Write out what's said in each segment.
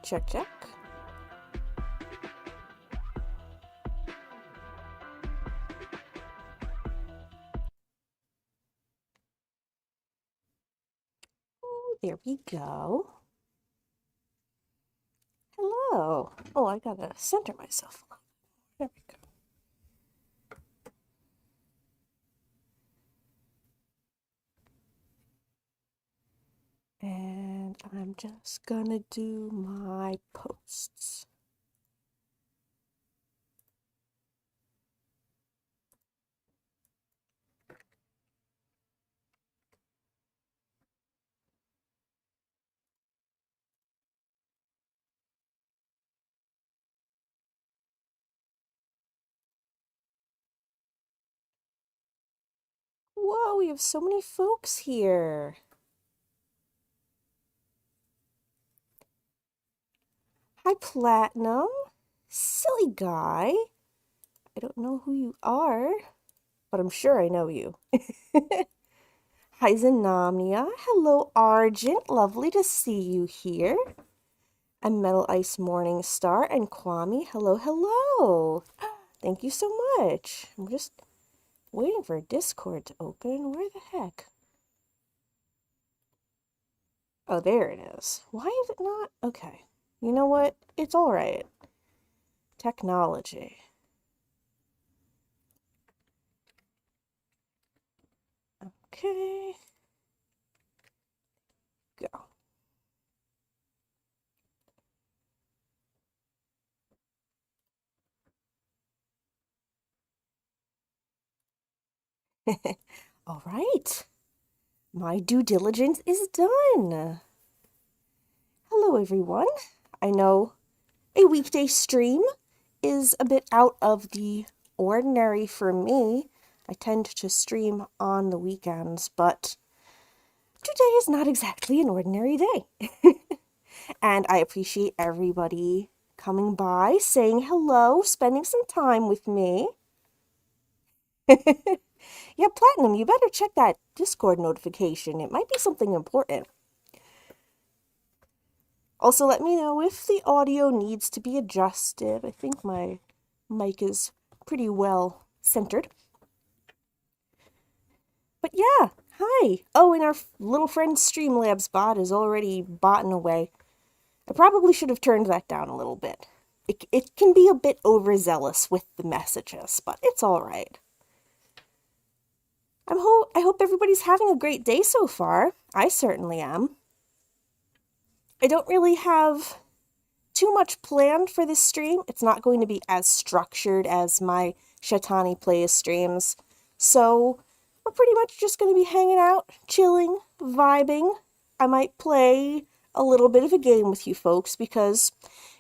Check, check. Oh, there we go. Hello. Oh, I gotta center myself. There we go. And I'm just gonna do my posts. Whoa, we have so many folks here. Hi, Platinum. Silly guy. I don't know who you are, but I'm sure I know you. Hi, Zanamnia. Hello, Argent. Lovely to see you here. And Metal Ice Morningstar and Kwame. Hello, hello. Thank you so much. I'm just waiting for Discord to open. Where the heck? Oh, there it is. Why is it not? Okay. You know what? It's all right. Technology. Okay. Go. All right. My due diligence is done. Hello, everyone. I know a weekday stream is a bit out of the ordinary for me. I tend to stream on the weekends, but today is not exactly an ordinary day. And I appreciate everybody coming by, saying hello, spending some time with me. Yeah, Platinum, you better check that Discord notification. It might be something important. Also, let me know if the audio needs to be adjusted. I think my mic is pretty well centered. But yeah, hi. Oh, and our little friend Streamlabs bot is already botting away. I probably should have turned that down a little bit. It can be a bit overzealous with the messages, but it's all right. I hope everybody's having a great day so far. I certainly am. I don't really have too much planned for this stream. It's not going to be as structured as my Shatani Plays streams. So we're pretty much just going to be hanging out, chilling, vibing. I might play a little bit of a game with you folks because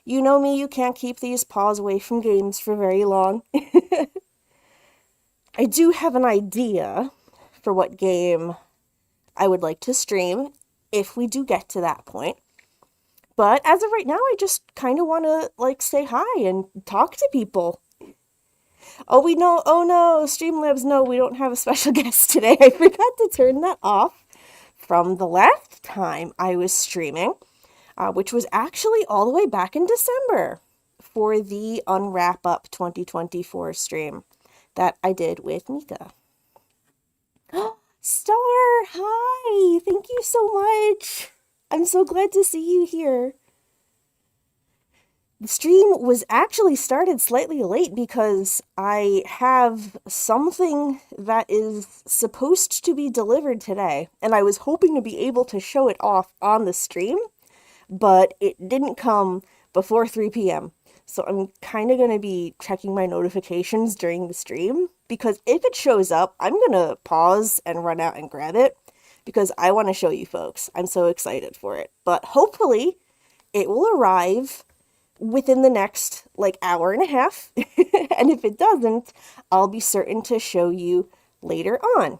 you know me, you can't keep these paws away from games for very long. I do have an idea for what game I would like to stream if we do get to that point. But as of right now, I just kind of want to like say hi and talk to people. Oh, we know. Oh no, Streamlabs, no, we don't have a special guest today. I forgot to turn that off from the last time I was streaming, which was actually all the way back in December for the Unwrap Up 2024 stream that I did with Mika. Star, hi! Thank you so much. I'm so glad to see you here. The stream was actually started slightly late because I have something that is supposed to be delivered today, and I was hoping to be able to show it off on the stream, but it didn't come before 3 p.m. So I'm kind of going to be checking my notifications during the stream because if it shows up, I'm going to pause and run out and grab it because I want to show you folks. I'm so excited for it. But hopefully it will arrive within the next like hour and a half. And if it doesn't, I'll be certain to show you later on,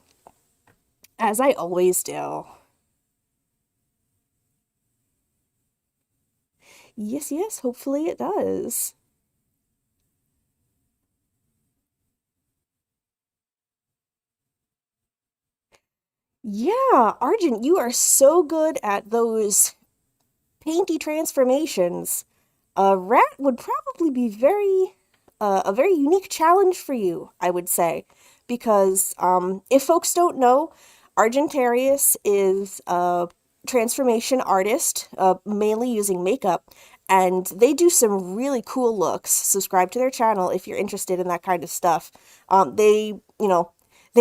as I always do. Yes, yes, hopefully it does. Yeah, Argent, you are so good at those painty transformations, a rat would probably be a very unique challenge for you, I would say, because if folks don't know, Argentarius is a transformation artist, mainly using makeup, and they do some really cool looks. Subscribe to their channel if you're interested in that kind of stuff. They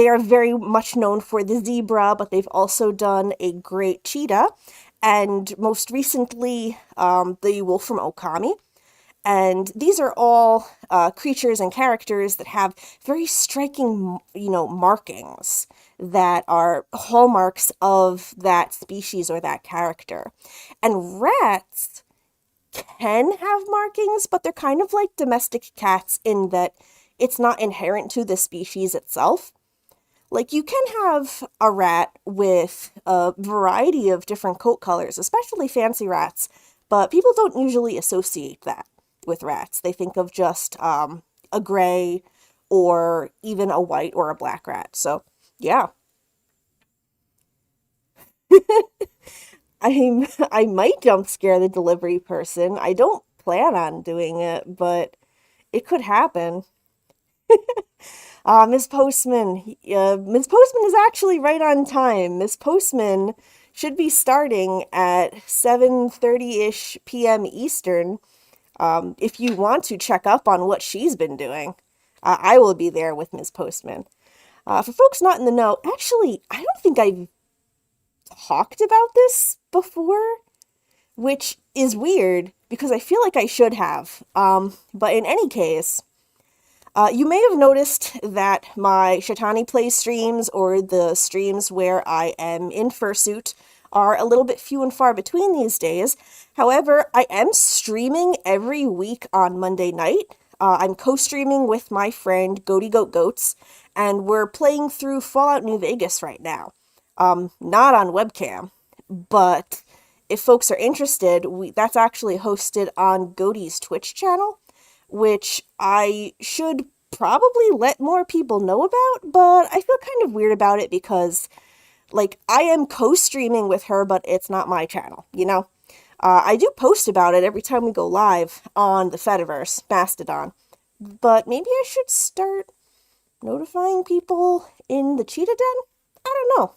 are very much known for the zebra, but they've also done a great cheetah, and most recently, the wolf from Okami. And these are all creatures and characters that have very striking, markings that are hallmarks of that species or that character. And rats can have markings, but they're kind of like domestic cats in that it's not inherent to the species itself. Like, you can have a rat with a variety of different coat colors, especially fancy rats, but people don't usually associate that with rats. They think of just a gray or even a white or a black rat. So, yeah. I might jump scare the delivery person. I don't plan on doing it, but it could happen. Miss Postman is actually right on time. Miss Postman should be starting at 7:30-ish p.m. Eastern. If you want to check up on what she's been doing, I will be there with Miss Postman. For folks not in the know, actually, I don't think I've talked about this before, which is weird because I feel like I should have. But in any case, you may have noticed that my Shatani Play streams, or the streams where I am in fursuit, are a little bit few and far between these days. However, I am streaming every week on Monday night. I'm co-streaming with my friend Goaty Goat Goats, and we're playing through Fallout New Vegas right now. Not on webcam, but if folks are interested, that's actually hosted on Goaty's Twitch channel, which I should probably let more people know about, but I feel kind of weird about it because, like, I am co-streaming with her, but it's not my channel, you know? I do post about it every time we go live on the Fediverse, Mastodon, but maybe I should start notifying people in the Cheetah Den? I don't know.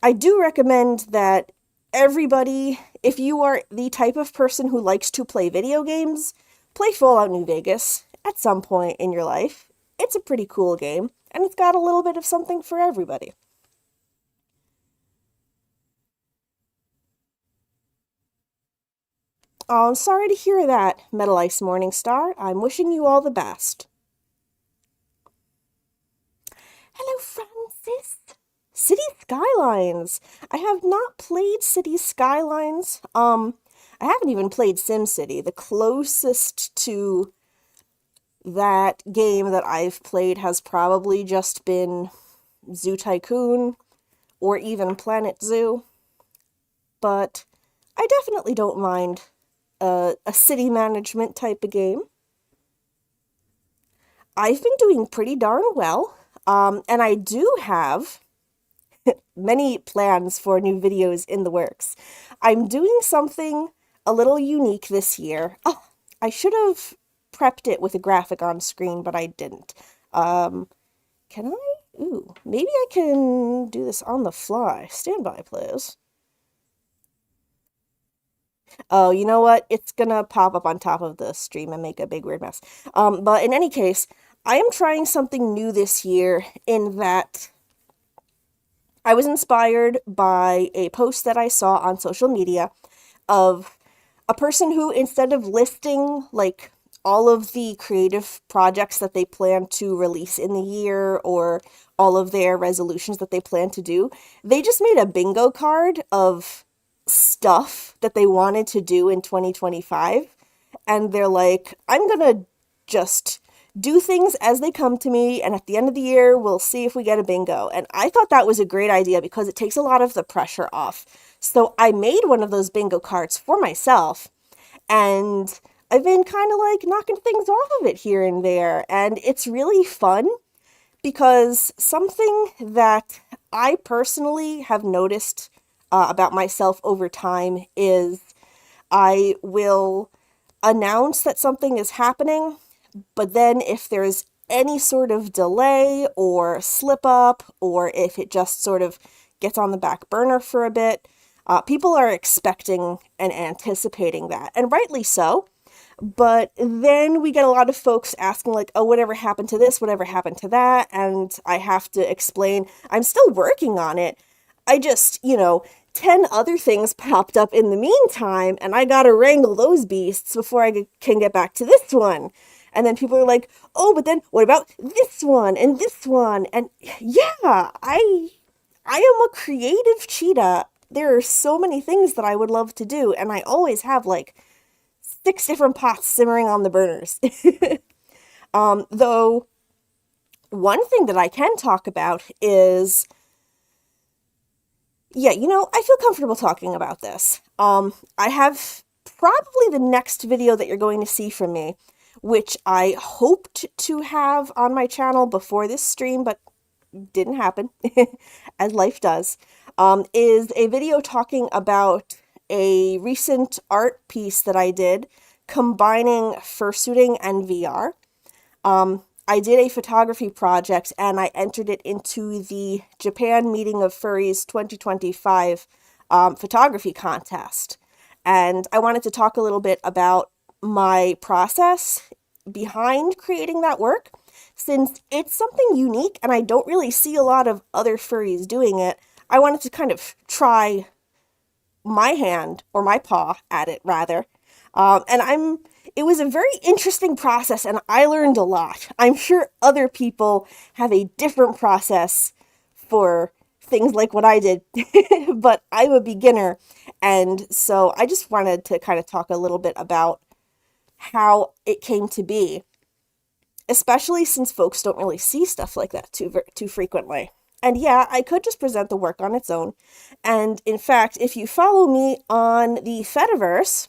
I do recommend that everybody, if you are the type of person who likes to play video games, play Fallout New Vegas at some point in your life. It's a pretty cool game, and it's got a little bit of something for everybody. Oh, I'm sorry to hear that, Metal Ice Morningstar. I'm wishing you all the best. Hello, Francis. City Skylines. I have not played City Skylines. I haven't even played SimCity. The closest to that game that I've played has probably just been Zoo Tycoon or even Planet Zoo. But I definitely don't mind a city management type of game. I've been doing pretty darn well, and I do have many plans for new videos in the works. I'm doing something a little unique this year. Oh, I should have prepped it with a graphic on screen, but I didn't. Can I? Ooh, maybe I can do this on the fly. Stand by, please. Oh, you know what? It's gonna pop up on top of the stream and make a big weird mess. But in any case, I am trying something new this year in that I was inspired by a post that I saw on social media of a person who, instead of listing like all of the creative projects that they plan to release in the year or all of their resolutions that they plan to do, they just made a bingo card of stuff that they wanted to do in 2025. And they're like, I'm gonna just do things as they come to me, and at the end of the year, we'll see if we get a bingo. And I thought that was a great idea because it takes a lot of the pressure off. So I made one of those bingo cards for myself, and I've been kind of like knocking things off of it here and there, and it's really fun because something that I personally have noticed about myself over time is I will announce that something is happening, but then if there's any sort of delay or slip up, or if it just sort of gets on the back burner for a bit, people are expecting and anticipating that, and rightly so. But then we get a lot of folks asking, like, oh, whatever happened to this? Whatever happened to that? And I have to explain, I'm still working on it. I just, 10 other things popped up in the meantime, and I gotta wrangle those beasts before can get back to this one. And then people are like, oh, but then what about this one and this one? And yeah, I am a creative cheetah. There are so many things that I would love to do, and I always have like 6 different pots simmering on the burners. Though, one thing that I can talk about is, yeah, I feel comfortable talking about this. I have probably the next video that you're going to see from me, which I hoped to have on my channel before this stream, but didn't happen, as life does, is a video talking about a recent art piece that I did combining fursuiting and VR. I did a photography project and I entered it into the Japan Meeting of Furries 2025 photography contest. And I wanted to talk a little bit about my process behind creating that work, since it's something unique and I don't really see a lot of other furries doing it. I wanted to kind of try my hand, or my paw at it rather. It was a very interesting process and I learned a lot. I'm sure other people have a different process for things like what I did, but I'm a beginner. And so I just wanted to kind of talk a little bit about how it came to be, especially since folks don't really see stuff like that too frequently. And yeah, I could just present the work on its own. And in fact, if you follow me on the Fediverse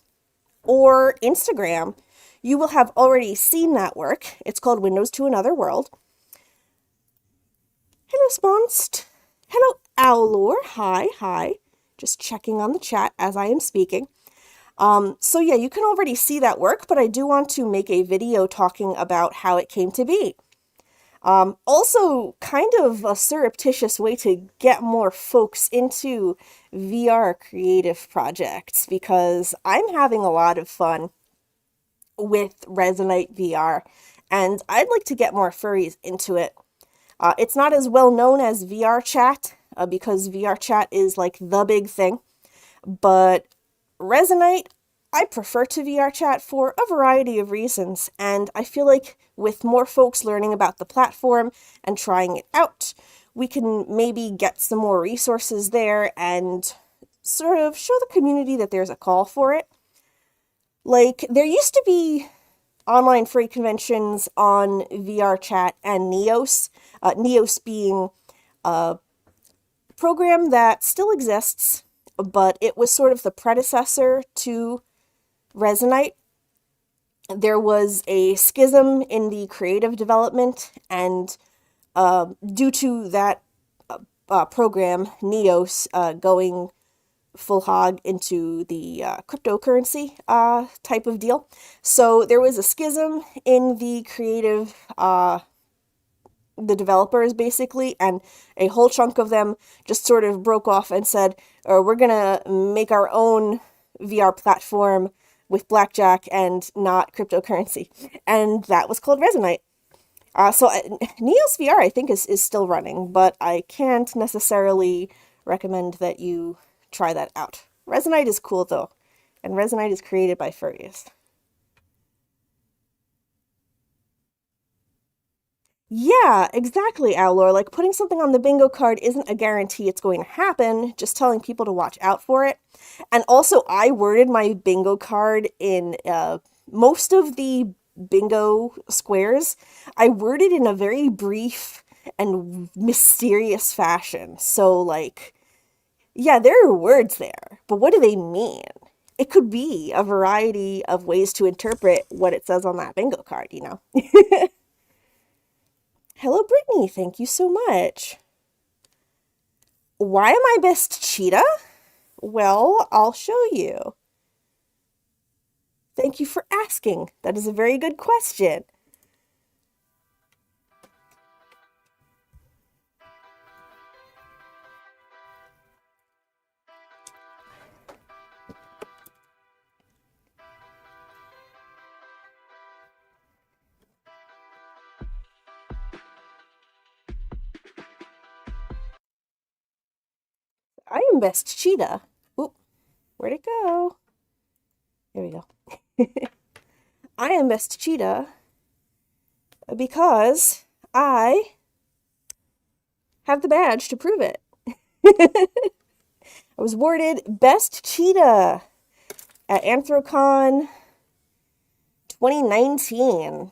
or Instagram, you will have already seen that work. It's called Windows to Another World. Hello, Sponst. Hello, Owlor. Hi. Just checking on the chat as I am speaking. So yeah, you can already see that work, but I do want to make a video talking about how it came to be. Also, kind of a surreptitious way to get more folks into VR creative projects, because I'm having a lot of fun with Resonite VR, and I'd like to get more furries into it. It's not as well known as VR Chat, because VR Chat is like the big thing, but Resonite, I prefer to VR Chat for a variety of reasons, and I feel like with more folks learning about the platform and trying it out, we can maybe get some more resources there and sort of show the community that there's a call for it. Like, there used to be online free conventions on VR Chat and Neos, Neos being a program that still exists, but it was sort of the predecessor to Resonite. There was a schism in the creative development, and due to that program, Neos, going full hog into the cryptocurrency type of deal. So there was a schism in the creative, the developers basically, and a whole chunk of them just sort of broke off and said, we're gonna make our own VR platform with blackjack and not cryptocurrency. And that was called Resonite. So Neos VR, I think, is still running, but I can't necessarily recommend that you try that out. Resonite is cool, though, and Resonite is created by furries. Yeah, exactly, Owlor. Like, putting something on the bingo card isn't a guarantee it's going to happen, just telling people to watch out for it. And also, I worded my bingo card in most of the bingo squares. I worded in a very brief and mysterious fashion. So, like, yeah, there are words there, but what do they mean? It could be a variety of ways to interpret what it says on that bingo card, you know? Hello, Brittany. Thank you so much. Why am I best cheetah? Well, I'll show you. Thank you for asking. That is a very good question. I am Best Cheetah. Oop, where'd it go? There we go. I am Best Cheetah because I have the badge to prove it. I was awarded Best Cheetah at Anthrocon 2019,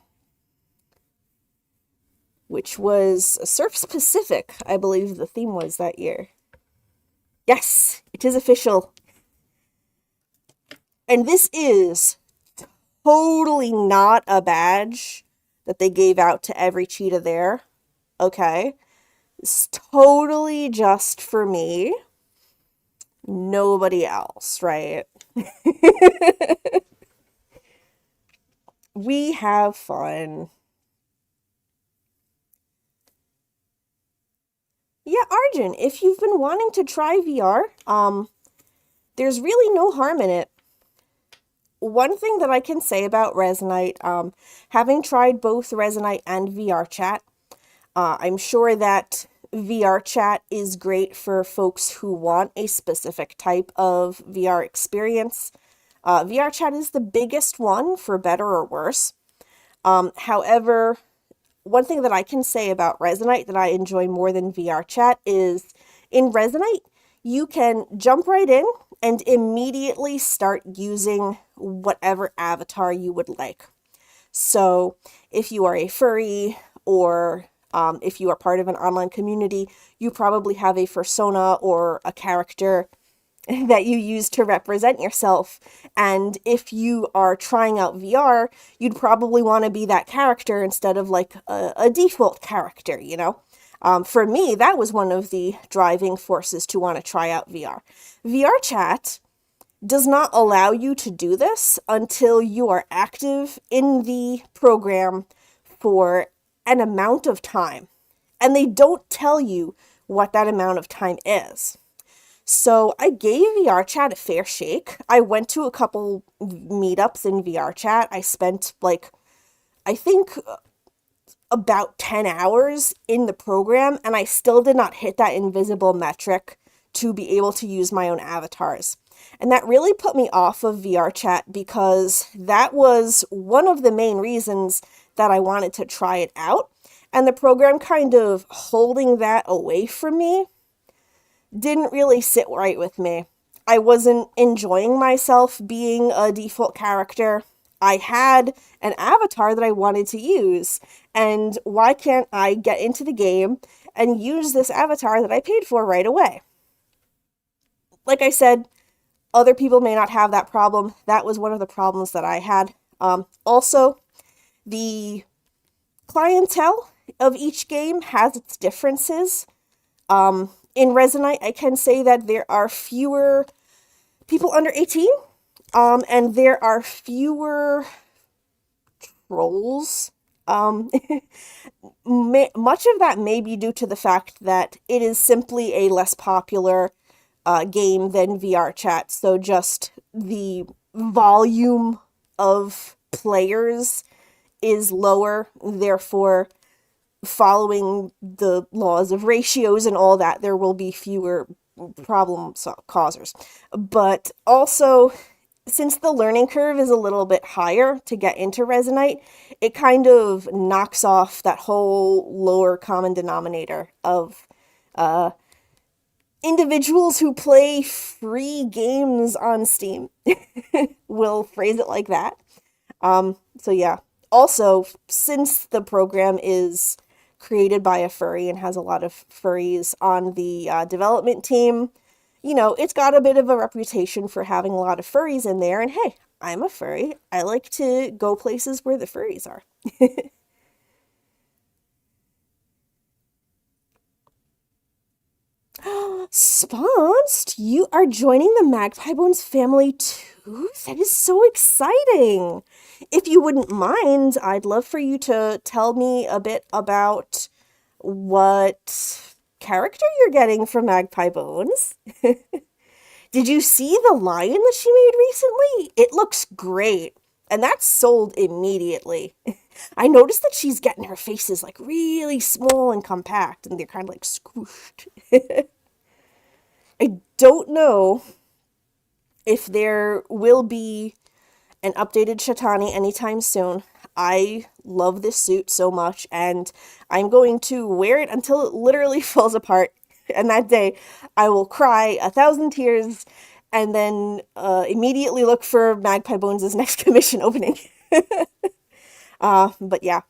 which was Surf Pacific, I believe the theme was that year. Yes, it is official. And this is totally not a badge that they gave out to every cheetah there. Okay? It's totally just for me. Nobody else, right? We have fun. Yeah, Arjun, if you've been wanting to try VR, there's really no harm in it. One thing that I can say about Resonite, having tried both Resonite and VR Chat, I'm sure that VR Chat is great for folks who want a specific type of VR experience. VR Chat is the biggest one, for better or worse. However, one thing that I can say about Resonite that I enjoy more than VR Chat is in Resonite, you can jump right in and immediately start using whatever avatar you would like. So if you are a furry or if you are part of an online community, you probably have a persona or a character that you use to represent yourself. And if you are trying out VR, you'd probably want to be that character instead of like a default character, you know? For me, that was one of the driving forces to want to try out VR. VR Chat does not allow you to do this until you are active in the program for an amount of time. And they don't tell you what that amount of time is. So I gave VR Chat a fair shake. I went to a couple meetups in VR Chat. I spent I think about 10 hours in the program, and I still did not hit that invisible metric to be able to use my own avatars. And that really put me off of VR Chat because that was one of the main reasons that I wanted to try it out. And the program kind of holding that away from me didn't really sit right with me. I wasn't enjoying myself being a default character. I had an avatar that I wanted to use, and why can't I get into the game and use this avatar that I paid for right away? Like I said, other people may not have that problem. That was one of the problems that I had. Also, the clientele of each game has its differences. In Resonite, I can say that there are fewer people under 18, and there are fewer trolls. Much of that may be due to the fact that it is simply a less popular game than VR Chat, so just the volume of players is lower, therefore following the laws of ratios and all that, there will be fewer problem causers. But also, since the learning curve is a little bit higher to get into Resonite, it kind of knocks off that whole lower common denominator of individuals who play free games on Steam. We'll phrase it like that. So yeah. Also, since the program is created by a furry and has a lot of furries on the development team, you know, it's got a bit of a reputation for having a lot of furries in there. And hey, I'm a furry. I like to go places where the furries are. Sponsed, you are joining the Magpie Bones family too? That is so exciting. If you wouldn't mind, I'd love for you to tell me a bit about what character you're getting from Magpie Bones. Did you see the lion that she made recently? It looks great. And that's sold immediately. I noticed that she's getting her faces like really small and compact, and they're kind of like squished. I don't know if there will be an updated Shatani anytime soon. I love this suit so much, and I'm going to wear it until it literally falls apart. And that day, I will cry 1,000 tears and then immediately look for Magpie Bones' next commission opening. But yeah,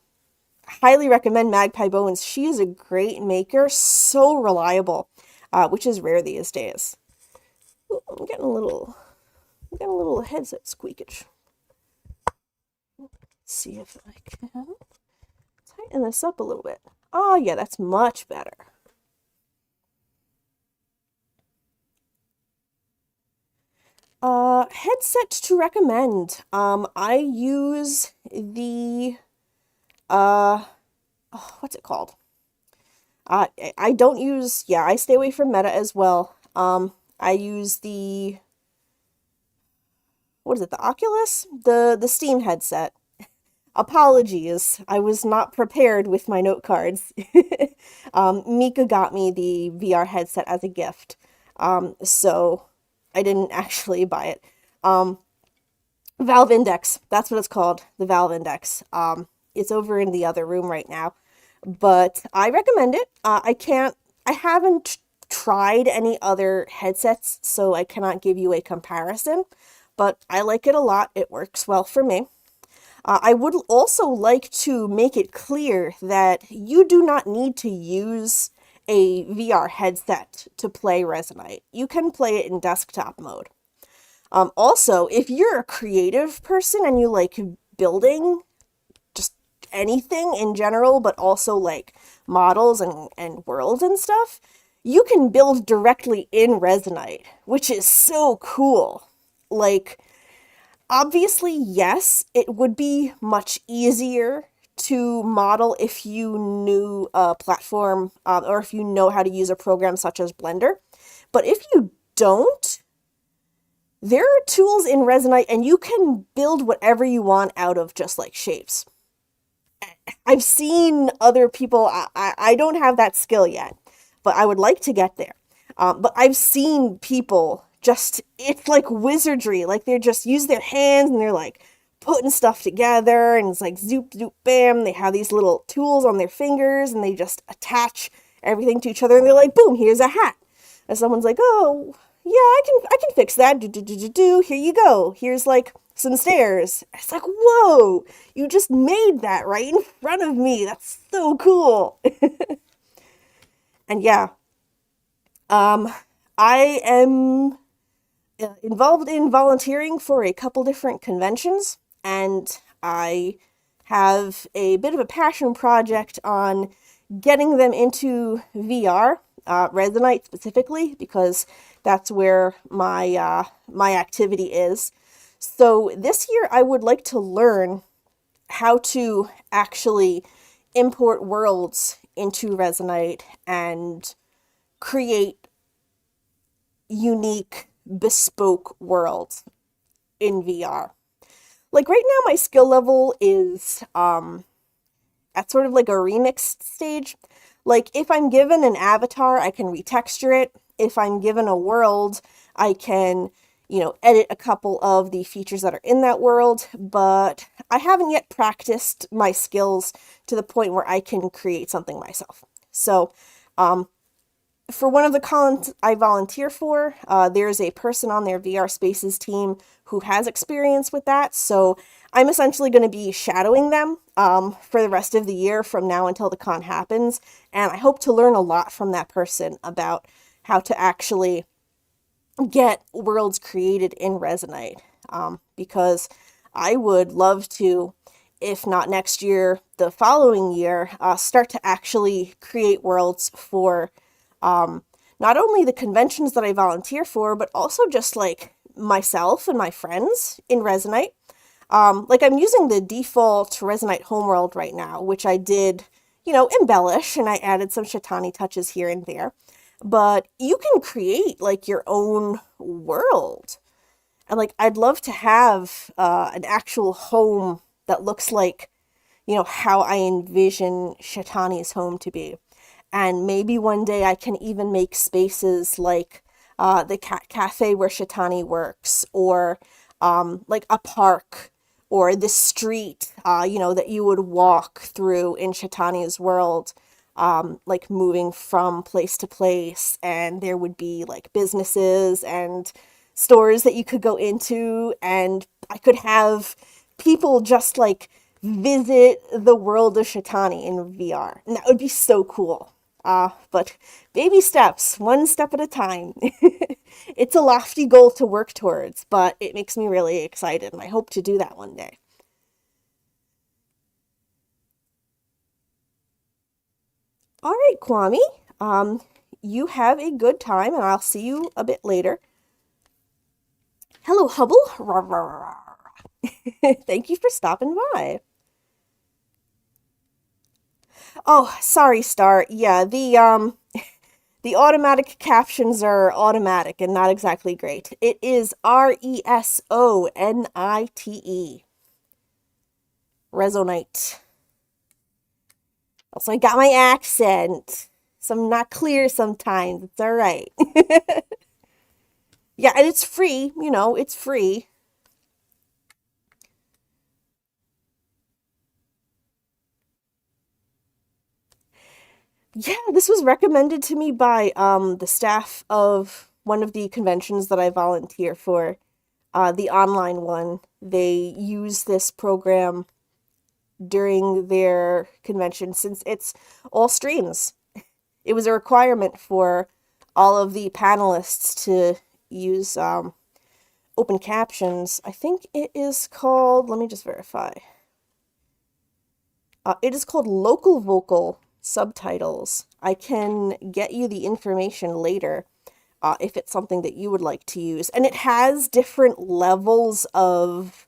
highly recommend Magpie Bones. She is a great maker, so reliable, which is rare these days. Ooh, I'm getting a little headset squeakage. Let's see if I can tighten this up a little bit. Oh yeah, that's much better. Headset to recommend. I use the what's it called? I don't use, yeah, I stay away from Meta as well. I use the, what is it, the Oculus? The Steam headset. Apologies, I was not prepared with my note cards. Mika got me the VR headset as a gift, so I didn't actually buy it. Valve Index, that's what it's called, the Valve Index. It's over in the other room right now, but I recommend it. I haven't tried any other headsets, so I cannot give you a comparison, but I like it a lot. It works well for me. I would also like to make it clear that you do not need to use a VR headset to play Resonite. You can play it in desktop mode. Also, if you're a creative person and you like building just anything in general, but also like models and worlds and stuff, you can build directly in Resonite, which is so cool. Like, obviously, yes, it would be much easier to model if you knew a platform or if you know how to use a program such as Blender. But if you don't, there are tools in Resonite and you can build whatever you want out of just like shapes. I've seen other people, I don't have that skill yet, but I would like to get there. But I've seen people just, it's like wizardry. Like they're just use their hands and they're like putting stuff together and it's like zoop, zoop, bam. They have these little tools on their fingers and they just attach everything to each other and they're like, boom, here's a hat. And someone's like, oh, yeah, I can fix that. Do. Here you go. Here's like some stairs. It's like, whoa, you just made that right in front of me. That's so cool. And yeah, I am involved in volunteering for a couple different conventions, and I have a bit of a passion project on getting them into VR, Resonite specifically, because that's where my activity is. So this year I would like to learn how to actually import worlds into Resonite and create unique, bespoke worlds in VR. Like right now, my skill level is at sort of like a remixed stage. Like if I'm given an avatar, I can retexture it. If I'm given a world, I can, edit a couple of the features that are in that world, but I haven't yet practiced my skills to the point where I can create something myself. So, for one of the cons I volunteer for, there's a person on their VR Spaces team who has experience with that, so I'm essentially going to be shadowing them for the rest of the year from now until the con happens, and I hope to learn a lot from that person about how to actually get worlds created in Resonite, because I would love to, if not next year, the following year, start to actually create worlds for not only the conventions that I volunteer for, but also just like myself and my friends in Resonite. Like I'm using the default Resonite homeworld right now, which I did, embellish, and I added some Shitani touches here and there. But you can create like your own world. And like I'd love to have an actual home that looks like, how I envision Shatani's home to be. And maybe one day I can even make spaces like the cat cafe where Shatani works, or like a park, or the street, that you would walk through in Shatani's world, like moving from place to place. And there would be like businesses and stores that you could go into, and I could have people just like visit the world of Shatani in VR. And that would be so cool. But baby steps, one step at a time. It's a lofty goal to work towards, but it makes me really excited, and I hope to do that one day. All right, Kwame. You have a good time, and I'll see you a bit later. Hello, Hubble. Thank you for stopping by. Oh, sorry, Star. Yeah, the automatic captions are automatic and not exactly great. It is Resonite. Resonite. Also, I got my accent. So I'm not clear sometimes. It's all right. Yeah, and it's free. It's free. Yeah, this was recommended to me by the staff of one of the conventions that I volunteer for, the online one. They use this program during their convention since it's all streams. It was a requirement for all of the panelists to use open captions. I think it is called, let me just verify. It is called local vocal subtitles. I can get you the information later if it's something that you would like to use. And it has different levels of,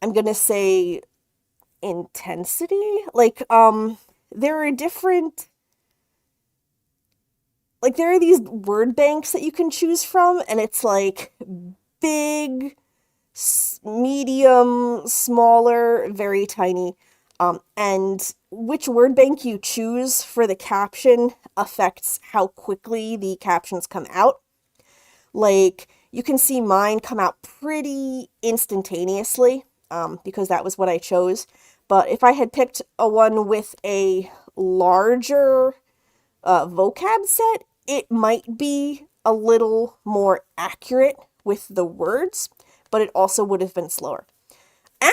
I'm going to say, intensity. Like, there are different, like, there are these word banks that you can choose from, and it's like big, medium, smaller, very tiny. And which word bank you choose for the caption affects how quickly the captions come out. Like, you can see mine come out pretty instantaneously, because that was what I chose. But if I had picked a one with a larger vocab set, it might be a little more accurate with the words, but it also would have been slower.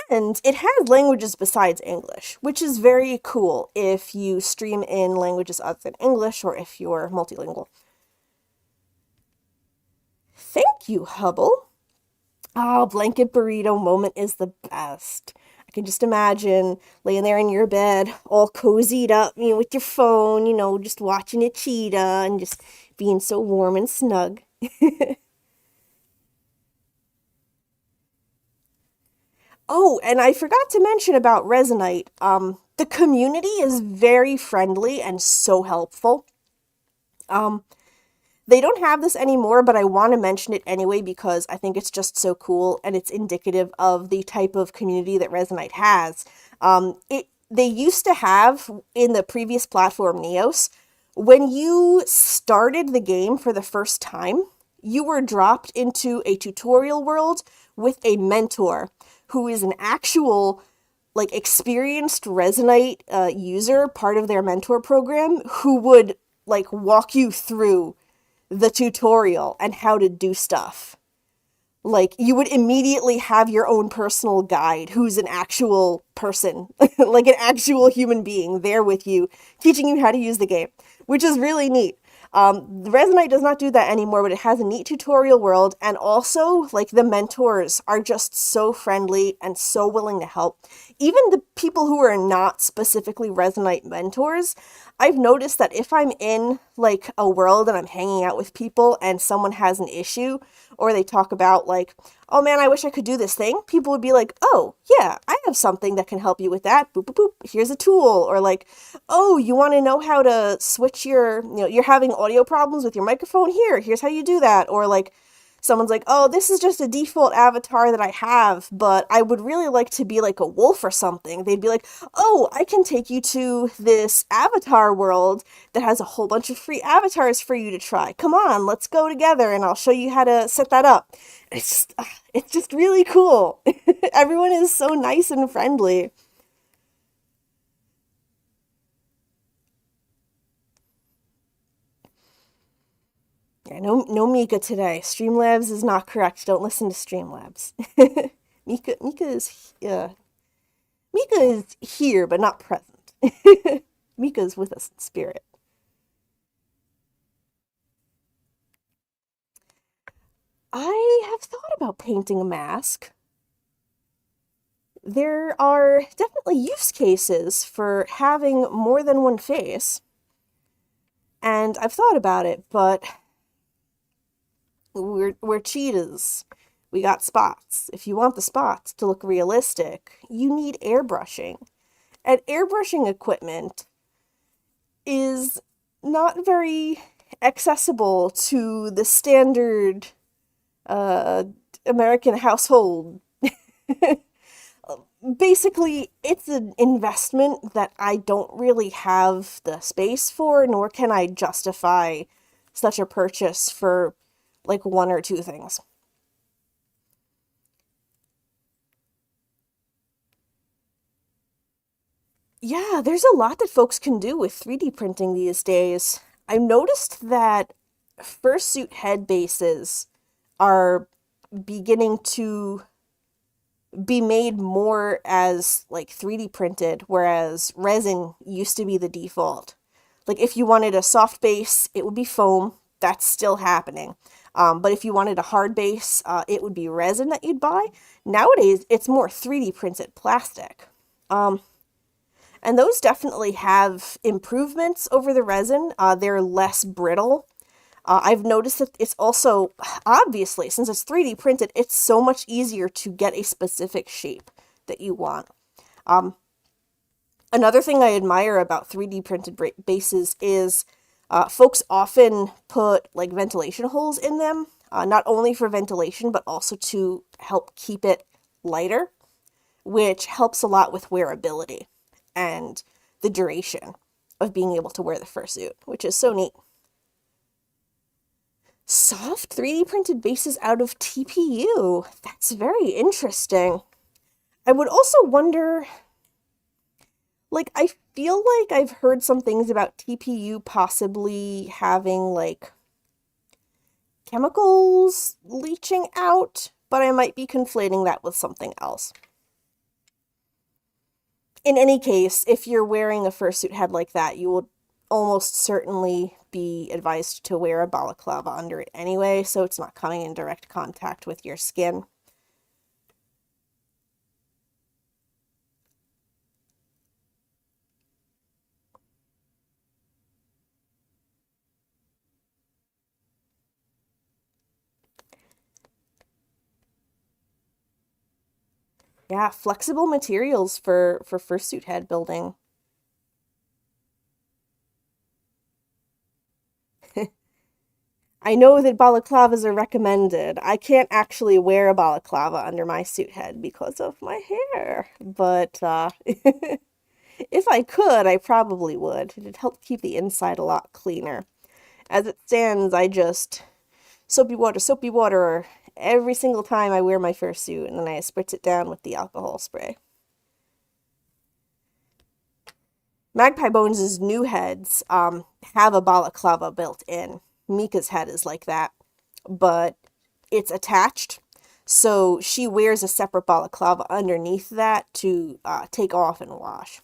And it has languages besides English, which is very cool if you stream in languages other than English, or if you're multilingual. Thank you, Hubble. Oh, blanket burrito moment is the best. I can just imagine laying there in your bed, all cozied up, with your phone, just watching a cheetah and just being so warm and snug. Oh, and I forgot to mention about Resonite. The community is very friendly and so helpful. Um, they don't have this anymore, but I want to mention it anyway because I think it's just so cool and it's indicative of the type of community that Resonite has. They used to have in the previous platform Neos, when you started the game for the first time, you were dropped into a tutorial world with a mentor who is an actual like experienced Resonite user, part of their mentor program, who would like walk you through the tutorial and how to do stuff. Like, you would immediately have your own personal guide who's an actual person, like an actual human being there with you, teaching you how to use the game, which is really neat. The Resonite does not do that anymore, but it has a neat tutorial world, and also, like, the mentors are just so friendly and so willing to help. Even the people who are not specifically Resonite mentors, I've noticed that if I'm in like a world and I'm hanging out with people and someone has an issue or they talk about like, oh man, I wish I could do this thing, people would be like, oh yeah, I have something that can help you with that. Boop, boop, boop. Here's a tool. Or like, oh, you want to know how to switch you're having audio problems with your microphone? Here's how you do that. Or like, someone's like, oh, this is just a default avatar that I have, but I would really like to be like a wolf or something. They'd be like, oh, I can take you to this avatar world that has a whole bunch of free avatars for you to try. Come on, let's go together and I'll show you how to set that up. It's just really cool. Everyone is so nice and friendly. Yeah, no Mika today. Streamlabs is not correct. Don't listen to Streamlabs. Mika is here but not present. Mika is with us in spirit. I have thought about painting a mask. There are definitely use cases for having more than one face, and I've thought about it, but we're cheetahs. We got spots. If you want the spots to look realistic, you need airbrushing. And airbrushing equipment is not very accessible to the standard uh, American household. Basically, it's an investment that I don't really have the space for, nor can I justify such a purchase for like one or two things. Yeah, there's a lot that folks can do with 3D printing these days. I've noticed that fursuit head bases are beginning to be made more as like 3D printed, whereas resin used to be the default. Like if you wanted a soft base, it would be foam. That's still happening. But if you wanted a hard base, it would be resin that you'd buy. Nowadays, it's more 3D printed plastic. Um, and those definitely have improvements over the resin. They're less brittle. I've noticed that it's also, obviously, since it's 3D printed, it's so much easier to get a specific shape that you want. Um, Another thing I admire about 3D printed bases is folks often put like ventilation holes in them, not only for ventilation, but also to help keep it lighter, which helps a lot with wearability and the duration of being able to wear the fursuit, which is so neat. Soft 3D printed bases out of TPU. That's very interesting. I would also wonder, like, I feel like I've heard some things about TPU possibly having, like, chemicals leaching out, but I might be conflating that with something else. In any case, if you're wearing a fursuit head like that, you will almost certainly be advised to wear a balaclava under it anyway, so it's not coming in direct contact with your skin. Yeah, flexible materials for fursuit head building. I know that balaclavas are recommended. I can't actually wear a balaclava under my suit head because of my hair, but if I could, I probably would. It'd help keep the inside a lot cleaner. As it stands, I just soapy water every single time I wear my fursuit, and then I spritz it down with the alcohol spray. Magpie Bones' new heads have a balaclava built in. Mika's head is like that, but it's attached. So she wears a separate balaclava underneath that to take off and wash.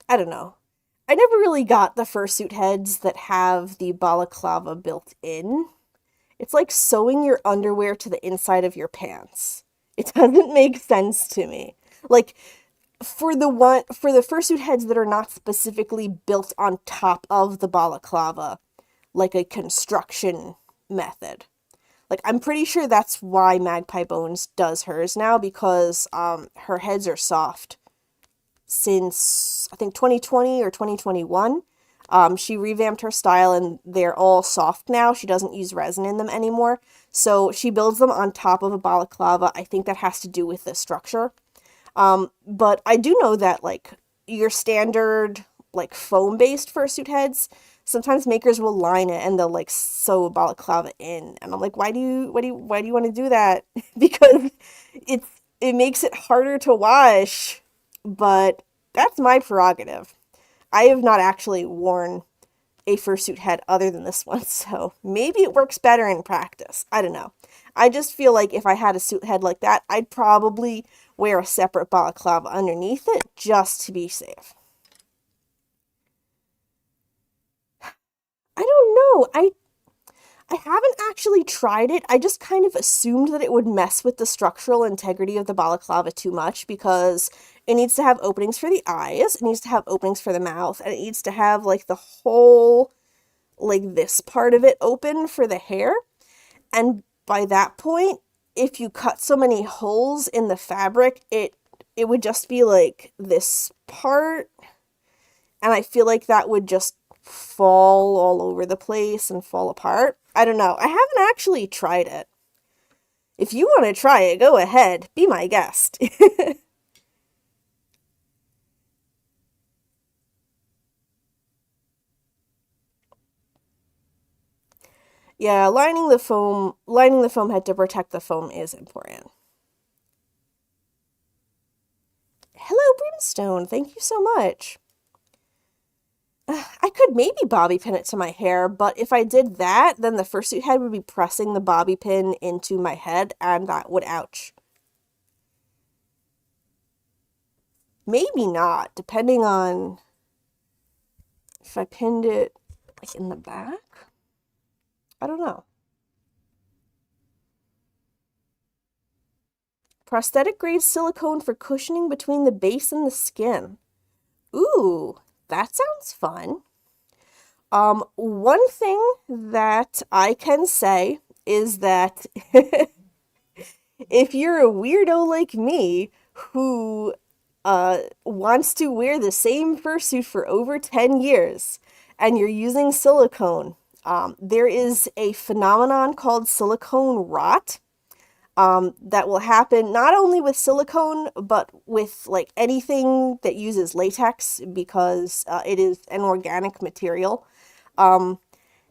I don't know. I never really got the fursuit heads that have the balaclava built in. It's like sewing your underwear to the inside of your pants. It doesn't make sense to me. Like, for the fursuit heads that are not specifically built on top of the balaclava, like a construction method. Like, I'm pretty sure that's why Magpie Bones does hers now, because her heads are soft since I think 2020 or 2021. She revamped her style and they're all soft now. She doesn't use resin in them anymore. So she builds them on top of a balaclava. I think that has to do with the structure. But I do know that like your standard like foam based fursuit heads, sometimes makers will line it and they'll like sew a balaclava in. And I'm like, why do you want to do that? Because it's it makes it harder to wash, but that's my prerogative. I have not actually worn a fursuit head other than this one, so maybe it works better in practice. I don't know. I just feel like if I had a suit head like that, I'd probably wear a separate balaclava underneath it just to be safe. I don't know. I haven't actually tried it. I just kind of assumed that it would mess with the structural integrity of the balaclava too much because it needs to have openings for the eyes, it needs to have openings for the mouth, and it needs to have like the whole like this part of it open for the hair. And by that point, if you cut so many holes in the fabric, it would just be like this part, and I feel like that would just fall all over the place and fall apart. I don't know. I haven't actually tried it. If you want to try it, go ahead. Be my guest. Yeah, lining the foam head to protect the foam is important. Hello, Brimstone. Thank you so much. I could maybe bobby pin it to my hair, but if I did that, then the fursuit head would be pressing the bobby pin into my head, and that would ouch. Maybe not, depending on if I pinned it like in the back. I don't know. Prosthetic grade silicone for cushioning between the base and the skin. Ooh, that sounds fun. One thing that I can say is that if you're a weirdo like me who wants to wear the same fursuit for over 10 years and you're using silicone, there is a phenomenon called silicone rot that will happen not only with silicone, but with like anything that uses latex because it is an organic material. Um,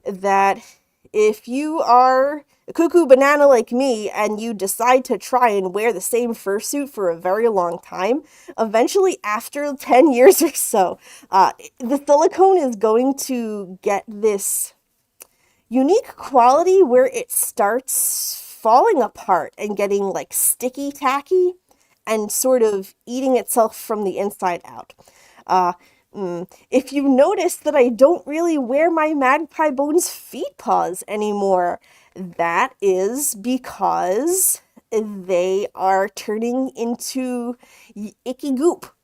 that if you are a cuckoo banana like me and you decide to try and wear the same fursuit for a very long time, eventually after 10 years or so, the silicone is going to get this unique quality where it starts falling apart and getting like sticky tacky and sort of eating itself from the inside out. Uh, if you notice that I don't really wear my Magpie Bones feet paws anymore, that is because they are turning into icky goop.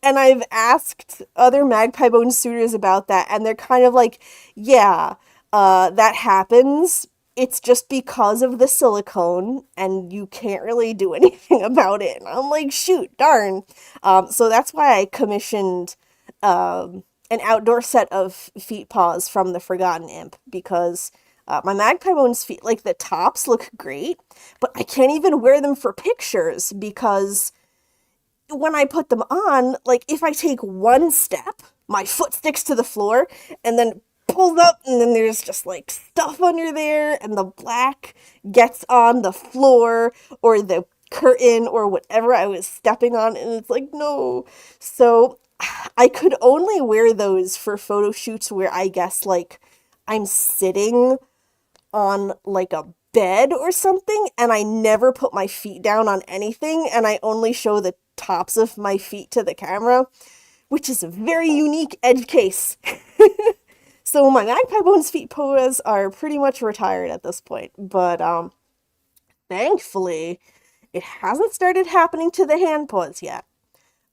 And I've asked other Magpie Bone suitors about that, and they're kind of like, yeah, that happens. It's just because of the silicone, and you can't really do anything about it. And I'm like, shoot, darn. So that's why I commissioned an outdoor set of feet paws from the Forgotten Imp, because my Magpie Bones feet, like the tops look great, but I can't even wear them for pictures because when I put them on, like if I take one step, my foot sticks to the floor and then pulls up, and then there's just like stuff under there, and the black gets on the floor or the curtain or whatever I was stepping on, and it's like, no. So I could only wear those for photo shoots where I guess like I'm sitting on like a bed or something and I never put my feet down on anything and I only show the tops of my feet to the camera, which is a very unique edge case. So my Magpie Bones feet paws are pretty much retired at this point, but thankfully, it hasn't started happening to the hand paws yet.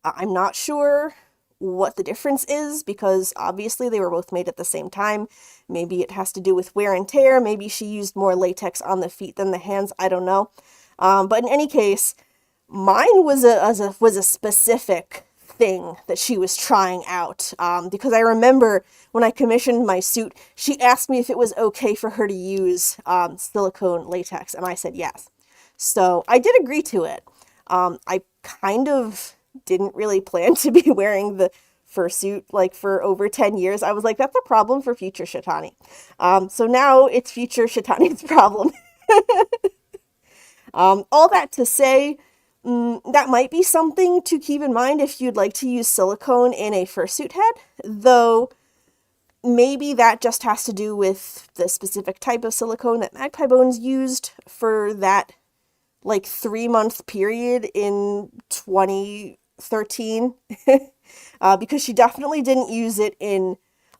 I'm not sure what the difference is because obviously they were both made at the same time. Maybe it has to do with wear and tear. Maybe she used more latex on the feet than the hands. I don't know. But in any case, mine was a specific thing that she was trying out because I remember when I commissioned my suit, she asked me if it was okay for her to use silicone latex, and I said yes. So I did agree to it. I kind of didn't really plan to be wearing the fursuit like for over 10 years. I was like, that's a problem for future Shitani. So now it's future Shitani's problem. All that to say, that might be something to keep in mind if you'd like to use silicone in a fursuit head, though maybe that just has to do with the specific type of silicone that Magpie Bones used for that like 3-month period in 2013, because she definitely didn't use it in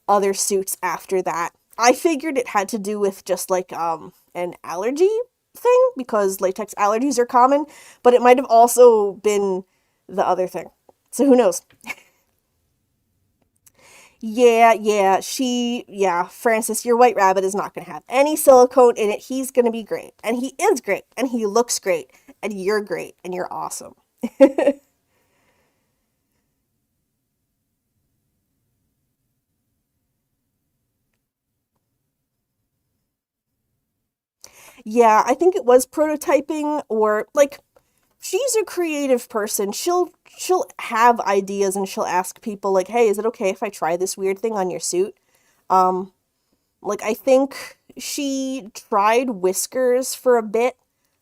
other suits after that. I figured it had to do with just like an allergy thing because latex allergies are common, but it might have also been the other thing. So who knows? Yeah, Francis, your white rabbit is not going to have any silicone in it. He's going to be great. And he is great. And he looks great. And you're great. And you're awesome. Yeah, I think it was prototyping or like she's a creative person. She'll have ideas and she'll ask people like, "Hey, is it okay if I try this weird thing on your suit?" Um like I think she tried whiskers for a bit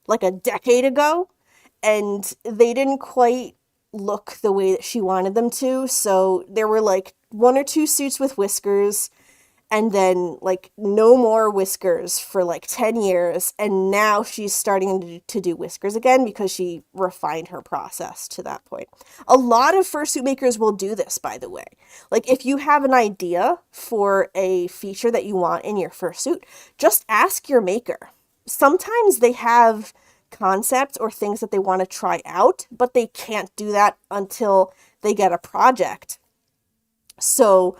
like a decade ago and they didn't quite look the way that she wanted them to. So there were like one or two suits with whiskers and then like no more whiskers for like 10 years, and now she's starting to do whiskers again because she refined her process to that point. A lot of fursuit makers will do this, by the way. Like if you have an idea for a feature that you want in your fursuit, just ask your maker. Sometimes they have concepts or things that they want to try out, but they can't do that until they get a project. So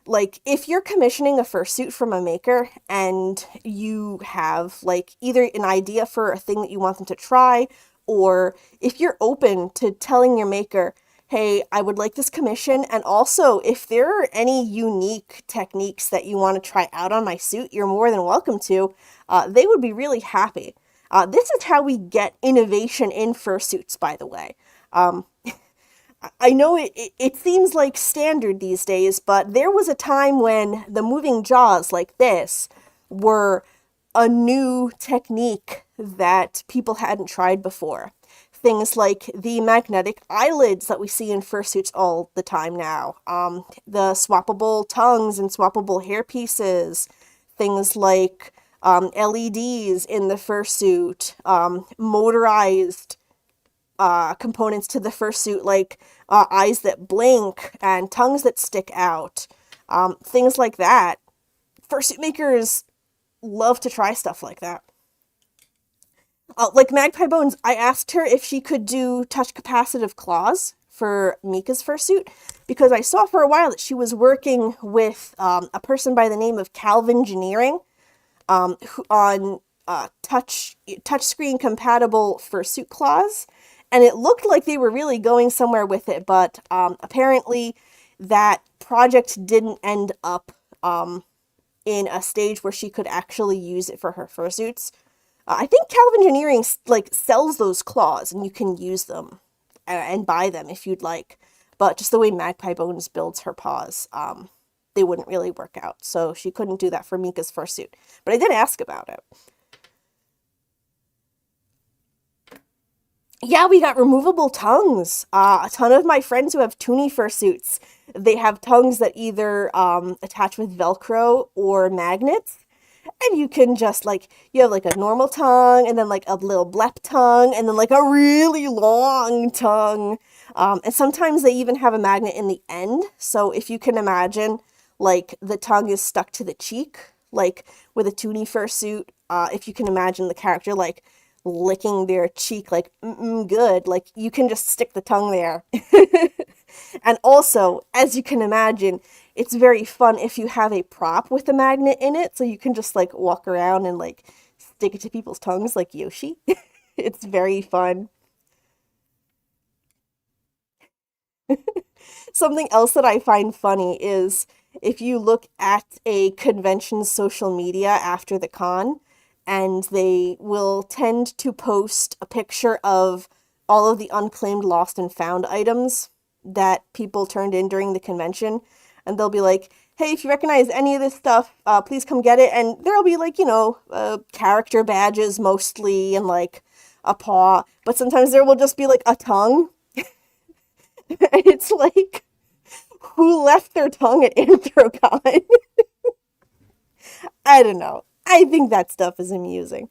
like if you're commissioning a fursuit from a maker and you have like either an idea for a thing that you want them to try, or if you're open to telling your maker, hey, I would like this commission, and also if there are any unique techniques that you want to try out on my suit, you're more than welcome to. They would be really happy. This is how we get innovation in fursuits, by the way. Um, I know it seems like standard these days, but there was a time when the moving jaws like this were a new technique that people hadn't tried before. Things like the magnetic eyelids that we see in fursuits all the time now, the swappable tongues and swappable hair pieces, things like LEDs in the fursuit, motorized components to the fursuit, like eyes that blink and tongues that stick out, things like that. Fursuit makers love to try stuff like that. Like Magpie Bones, I asked her if she could do touch capacitive claws for Mika's fursuit because I saw for a while that she was working with a person by the name of Calvin Engineering on touchscreen compatible fursuit claws, and it looked like they were really going somewhere with it, but apparently that project didn't end up in a stage where she could actually use it for her fursuits. I think Calvin Engineering like sells those claws, and you can use them and buy them if you'd like. But just the way Magpie Bones builds her paws, they wouldn't really work out. So she couldn't do that for Mika's fursuit. But I did ask about it. Yeah, we got removable tongues. A ton of my friends who have toonie fursuits, they have tongues that either attach with Velcro or magnets. And you can just like, you have like a normal tongue, and then like a little blep tongue, and then like a really long tongue. And sometimes they even have a magnet in the end. So if you can imagine, like the tongue is stuck to the cheek, like with a toonie fursuit, if you can imagine the character like licking their cheek like, good. Like, you can just stick the tongue there. And also, as you can imagine, it's very fun if you have a prop with a magnet in it, so you can just like walk around and like stick it to people's tongues like Yoshi. It's very fun. Something else that I find funny is if you look at a convention's social media after the con, and they will tend to post a picture of all of the unclaimed lost and found items that people turned in during the convention. And they'll be like, hey, if you recognize any of this stuff, please come get it. And there'll be like, character badges mostly and like a paw. But sometimes there will just be like a tongue. And it's like, who left their tongue at Anthrocon? I don't know. I think that stuff is amusing.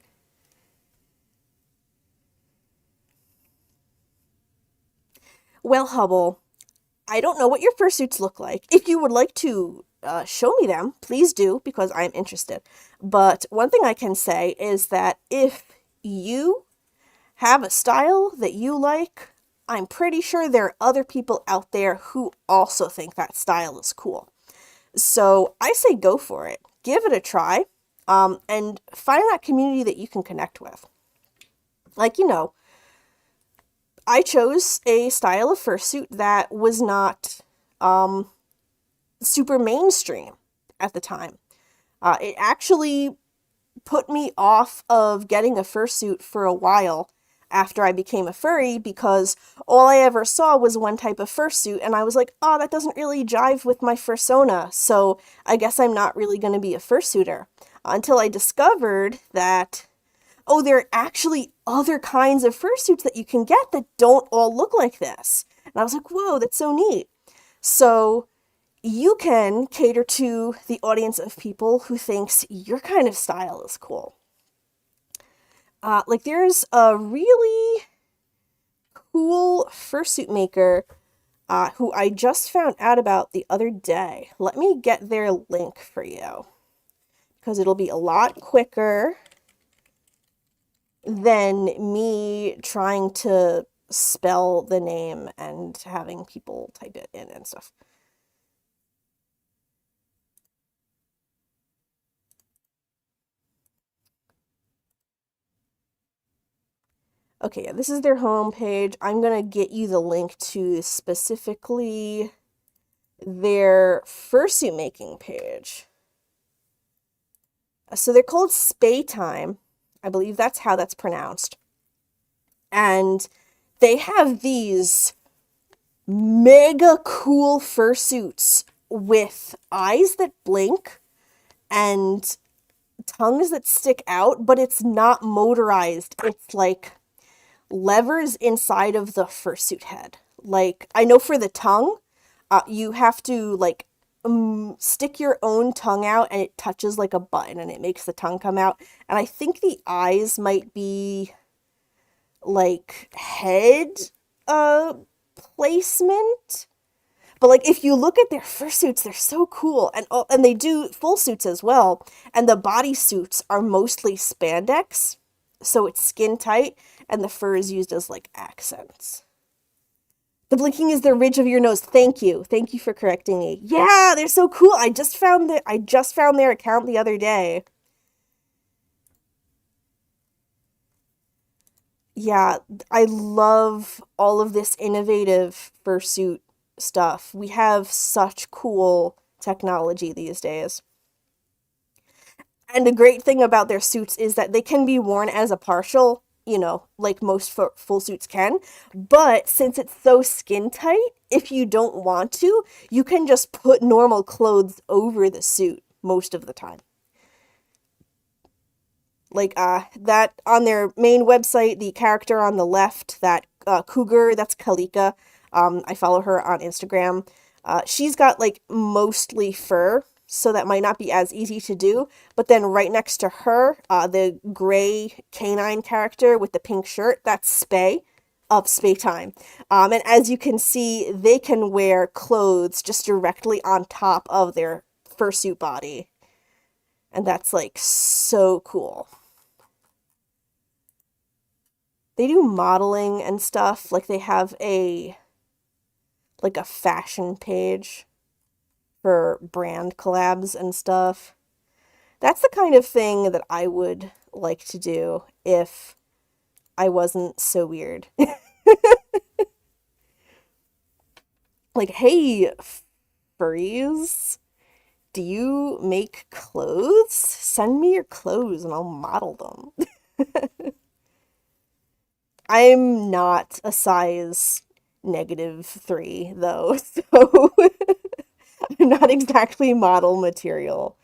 Well, Hubble, I don't know what your fursuits look like. If you would like to show me them, please do, because I'm interested. But one thing I can say is that if you have a style that you like, I'm pretty sure there are other people out there who also think that style is cool. So I say go for it. Give it a try, and find that community that you can connect with. Like, I chose a style of fursuit that was not super mainstream at the time. It actually put me off of getting a fursuit for a while after I became a furry because all I ever saw was one type of fursuit, and I was like, oh, that doesn't really jive with my fursona, so I guess I'm not really going to be a fursuiter. Until I discovered that, oh, there are actually other kinds of fursuits that you can get that don't all look like this. And I was like, whoa, that's so neat. So you can cater to the audience of people who thinks your kind of style is cool. Like there's a really cool fursuit maker who I just found out about the other day. Let me get their link for you because it'll be a lot quicker than me trying to spell the name and having people type it in and stuff. Okay, yeah, this is their homepage. I'm gonna get you the link to specifically their fursuit making page. So they're called Spaytime. I believe that's how that's pronounced. And they have these mega cool fursuits with eyes that blink and tongues that stick out, but it's not motorized. It's like levers inside of the fursuit head. Like, I know for the tongue, you have to like stick your own tongue out and it touches like a button and it makes the tongue come out. And I think the eyes might be like head uh placement. But like if you look at their fursuits, they're so cool. And they do full suits as well. And the body suits are mostly spandex, so it's skin tight and the fur is used as like accents. The blinking is the ridge of your nose. Thank you. Thank you for correcting me. Yeah, they're so cool. I just found their account the other day. Yeah, I love all of this innovative fursuit stuff. We have such cool technology these days. And the great thing about their suits is that they can be worn as a partial, like most full suits can. But since it's so skin tight, if you don't want to, you can just put normal clothes over the suit most of the time. Like that on their main website, the character on the left, that cougar, that's Kalika. I follow her on Instagram. She's got like mostly fur, so that might not be as easy to do. But then right next to her, the gray canine character with the pink shirt, that's Spay of Spay Time. And as you can see, they can wear clothes just directly on top of their fursuit body. And that's like so cool. They do modeling and stuff. Like they have a fashion page for brand collabs and stuff. That's the kind of thing that I would like to do if I wasn't so weird. Like, hey, furries, do you make clothes? Send me your clothes and I'll model them. I'm not a size -3, though, so I'm not exactly model material.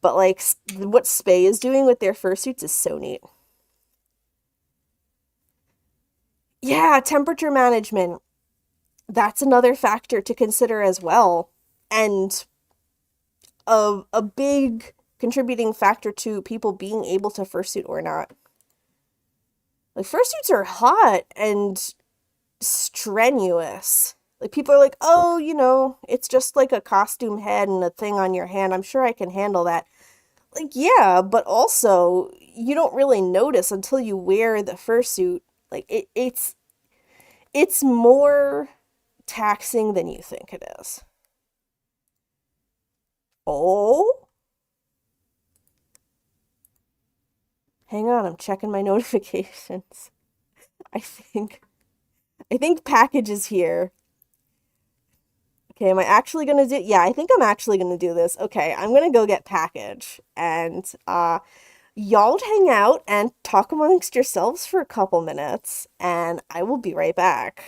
But, like, what Spay is doing with their fursuits is so neat. Yeah, temperature management. That's another factor to consider as well. And a big contributing factor to people being able to fursuit or not. Like, fursuits are hot and strenuous. Like, people are like, oh, it's just like a costume head and a thing on your hand. I'm sure I can handle that. Like, yeah, but also, you don't really notice until you wear the fursuit. Like, it's more taxing than you think it is. Oh, hang on, I'm checking my notifications. I think I think package is here. Okay, am I actually gonna do? Yeah, I think I'm actually gonna do this. Okay, I'm gonna go get package, and y'all hang out and talk amongst yourselves for a couple minutes, and I will be right back.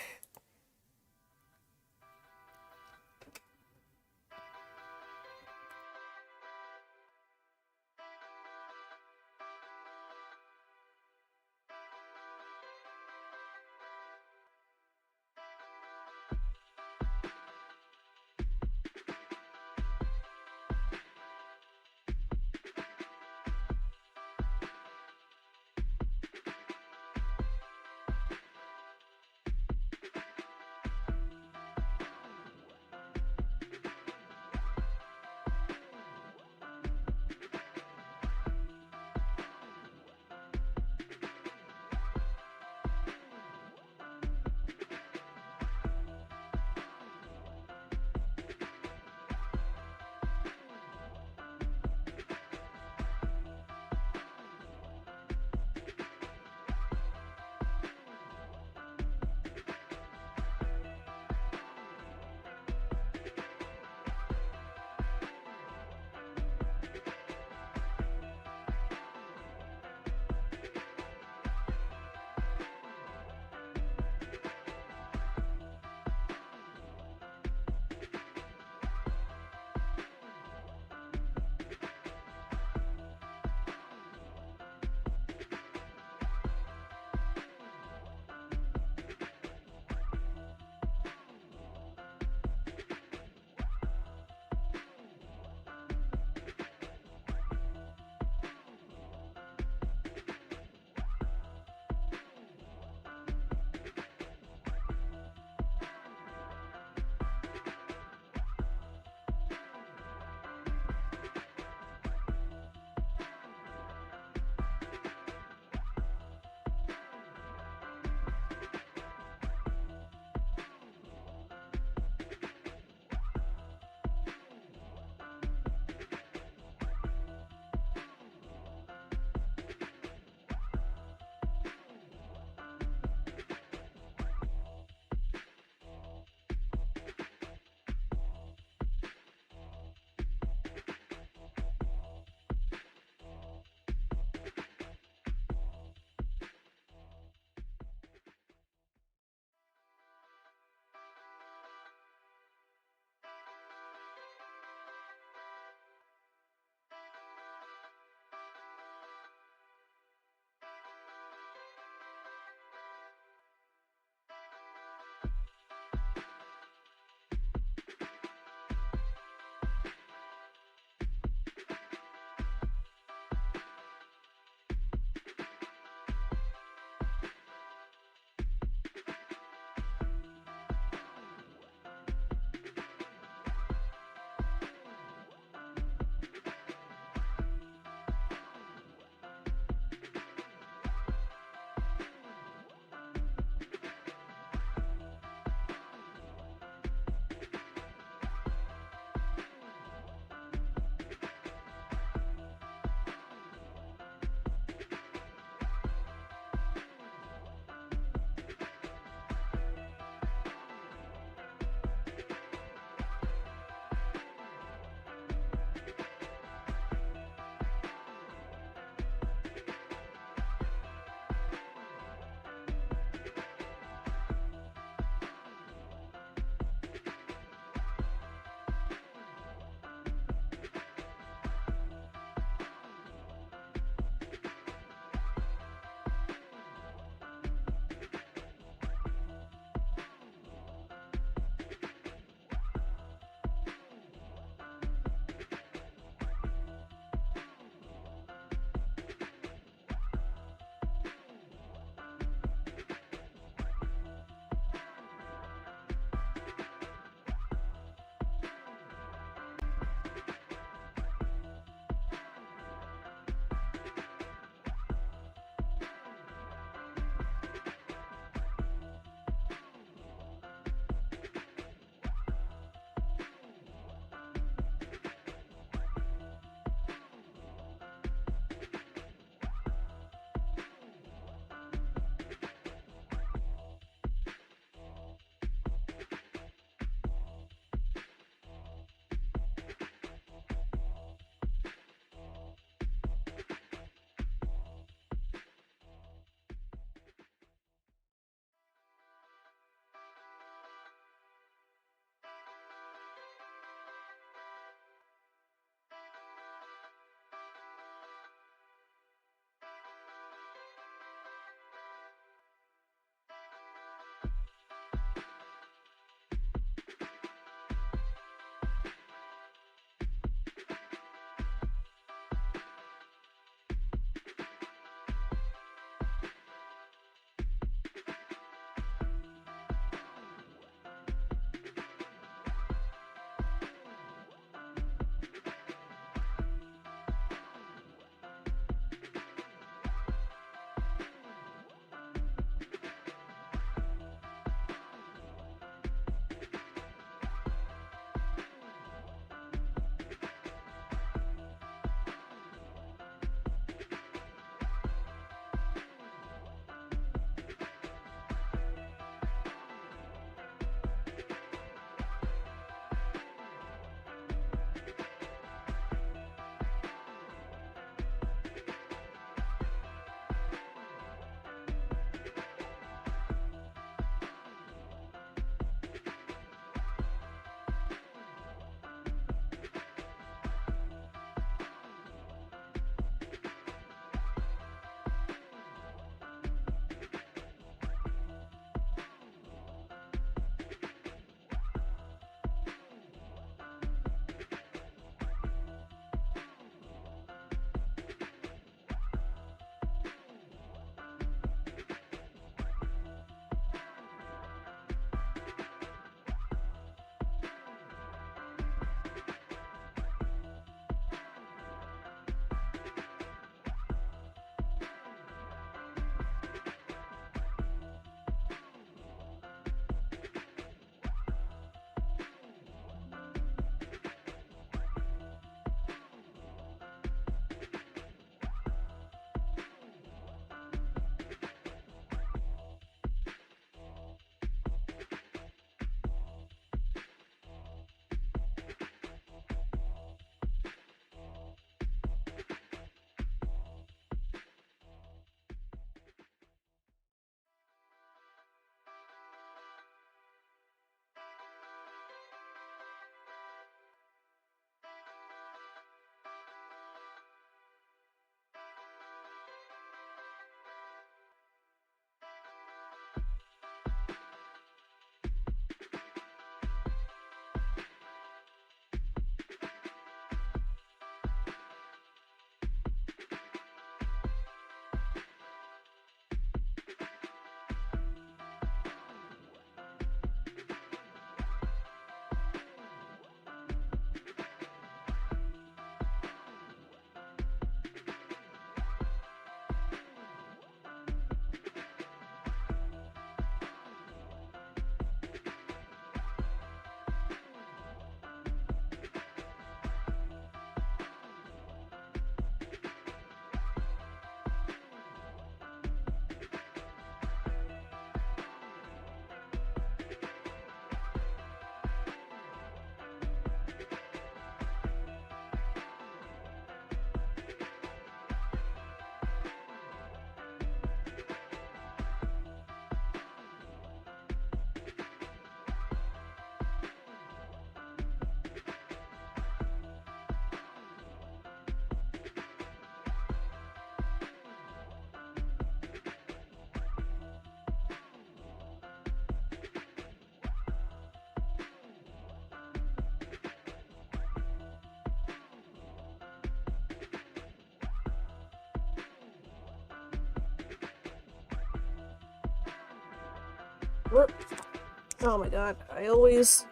Oh my god, I always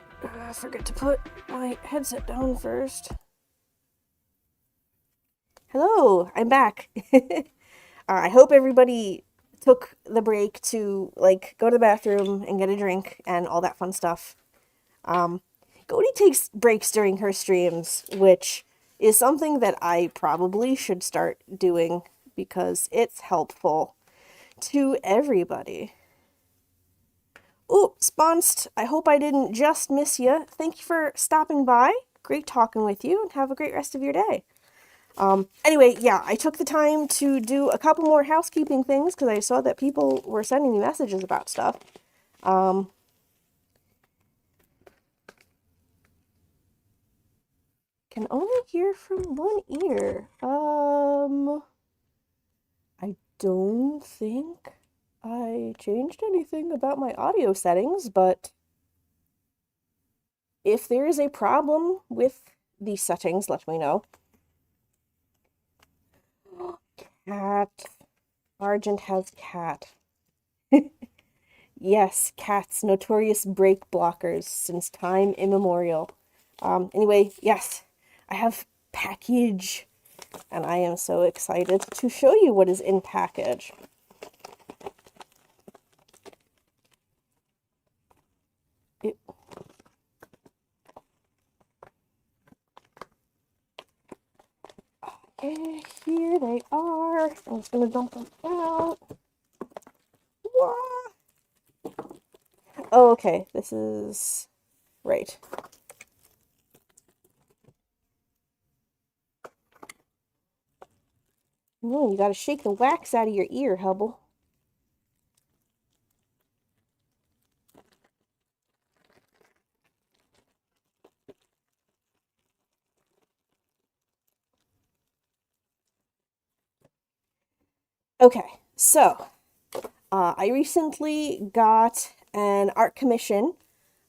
forget to put my headset down first. Hello, I'm back. I hope everybody took the break to like go to the bathroom and get a drink and all that fun stuff. Um, Cody takes breaks during her streams, which is something that I probably should start doing because it's helpful to everybody. Ooh, Sponst, I hope I didn't just miss you. Thank you for stopping by. Great talking with you, and have a great rest of your day. Anyway, yeah, I took the time to do a couple more housekeeping things because I saw that people were sending me messages about stuff. Can only hear from one ear. I don't think I changed anything about my audio settings, but if there is a problem with the settings, let me know. Cat. Argent has cat. Yes, cats, notorious break blockers since time immemorial. Anyway, yes, I have package, and I am so excited to show you what is in package. Okay, here they are. I'm just gonna dump them out. Wah! Oh, okay, this is right. No, you gotta shake the wax out of your ear, Hubble. Okay, so I recently got an art commission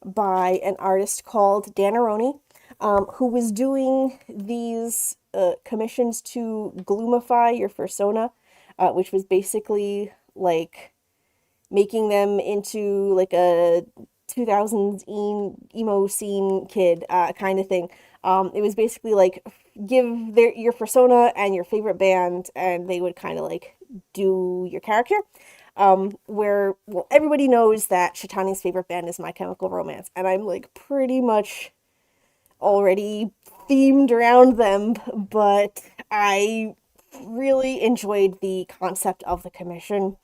by an artist called Danaroni, who was doing these commissions to gloomify your persona, which was basically like making them into like a 2000s emo scene kid kind of thing. It was basically like give your persona and your favorite band, and they would kind of like do your character. Where well, everybody knows that Shatani's favorite band is My Chemical Romance, and I'm like pretty much already themed around them, but I really enjoyed the concept of the commission.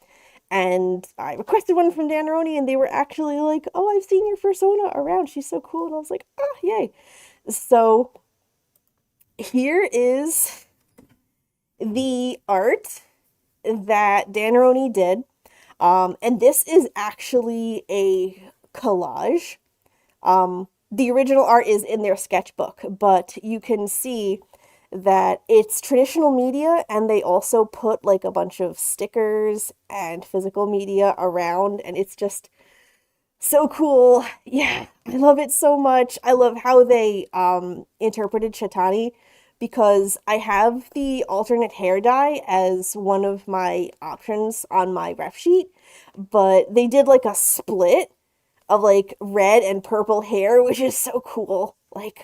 And I requested one from Danaroni, and they were actually like, "Oh, I've seen your persona around. She's so cool." And I was like, "Ah, yay!" So here is the art that Danaroni did. And this is actually a collage. The original art is in their sketchbook, but you can see that it's traditional media, and they also put like a bunch of stickers and physical media around, and it's just so cool. Yeah, I love it so much. I love how they interpreted Shatani because I have the alternate hair dye as one of my options on my ref sheet, but they did like a split of like red and purple hair, which is so cool. Like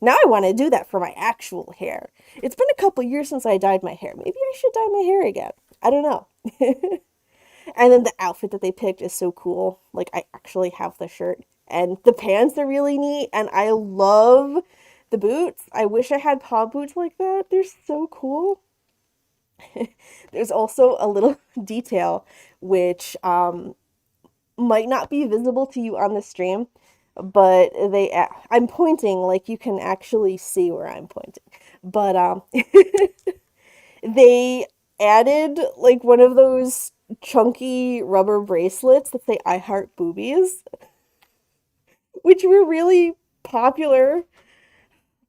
now I want to do that for my actual hair. It's been a couple years since I dyed my hair. Maybe I should dye my hair again. I don't know. And then the outfit that they picked is so cool. Like I actually have the shirt and the pants are really neat, and I love the boots. I wish I had paw boots like that. They're so cool. There's also a little detail which might not be visible to you on the stream, but I'm pointing like you can actually see where I'm pointing. But they added like one of those chunky rubber bracelets that say I heart boobies, which were really popular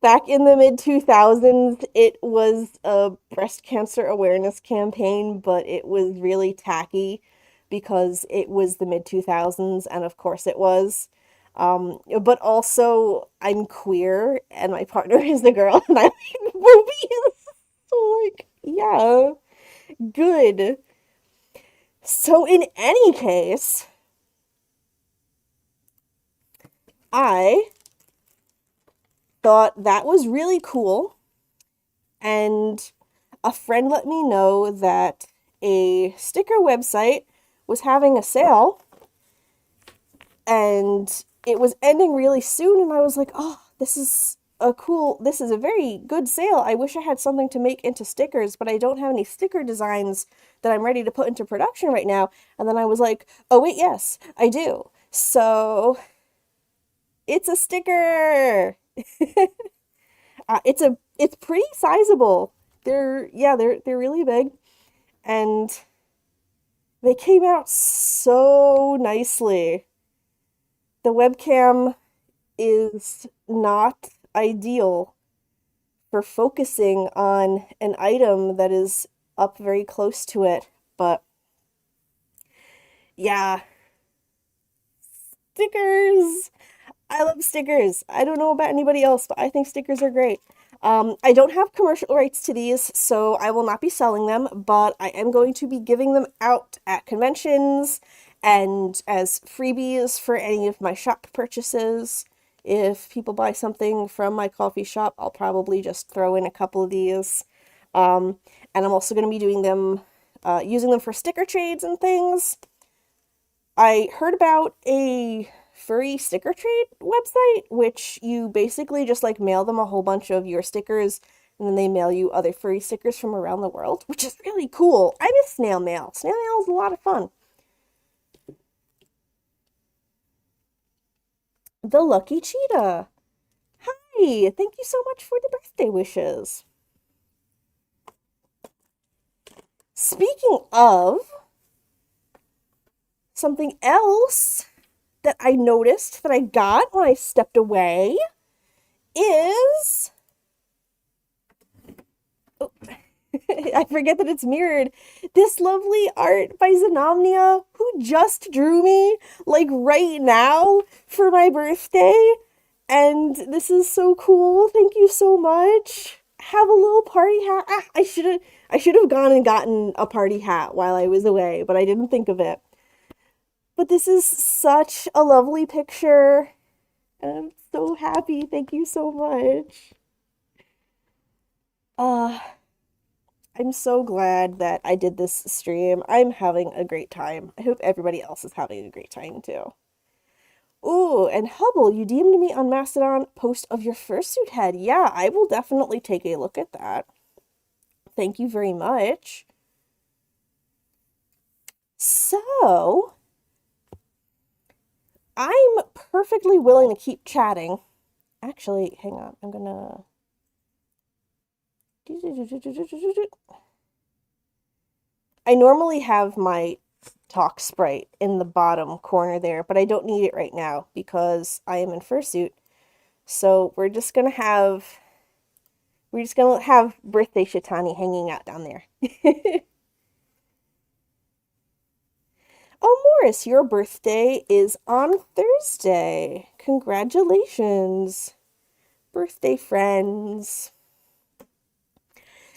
back in the mid 2000s. It was a breast cancer awareness campaign, but it was really tacky because it was the mid 2000s, and of course it was. But also, I'm queer, and my partner is a girl, and I like movies. So, like, yeah, good. So, in any case, I thought that was really cool, and a friend let me know that a sticker website was having a sale and it was ending really soon, and I was like, "Oh, this is a very good sale. I wish I had something to make into stickers, but I don't have any sticker designs that I'm ready to put into production right now." And then I was like, "Oh wait, yes, I do." So, it's a sticker. It's pretty sizable. They're really big, and they came out so nicely. The webcam is not ideal for focusing on an item that is up very close to it, but yeah, stickers. I love stickers. I don't know about anybody else, but I think stickers are great. I don't have commercial rights to these, so I will not be selling them, but I am going to be giving them out at conventions and as freebies for any of my shop purchases. If people buy something from my coffee shop, I'll probably just throw in a couple of these. Um, and I'm also going to be using them for sticker trades and things. I heard about a furry sticker trade website, which you basically just like mail them a whole bunch of your stickers and then they mail you other furry stickers from around the world, which is really cool. I miss snail mail. Snail mail is a lot of fun. The Lucky Cheetah. Hi, thank you so much for the birthday wishes. Speaking of something else that I noticed that I got when I stepped away is I forget that it's mirrored. This lovely art by Xenomnia, who just drew me, like right now, for my birthday. And this is so cool. Thank you so much. Have a little party hat. I should have gone and gotten a party hat while I was away, but I didn't think of it. But this is such a lovely picture. And I'm so happy. Thank you so much. Uh, I'm so glad that I did this stream. I'm having a great time. I hope everybody else is having a great time too. Ooh, and Hubble, you DM'd me on Mastodon post of your fursuit head. Yeah, I will definitely take a look at that. Thank you very much. So, I'm perfectly willing to keep chatting. Actually, hang on. I'm gonna. I normally have my talk sprite in the bottom corner there, but I don't need it right now because I am in fursuit. So we're just gonna have birthday Shitani hanging out down there. Oh, Morris, your birthday is on Thursday. Congratulations, birthday friends.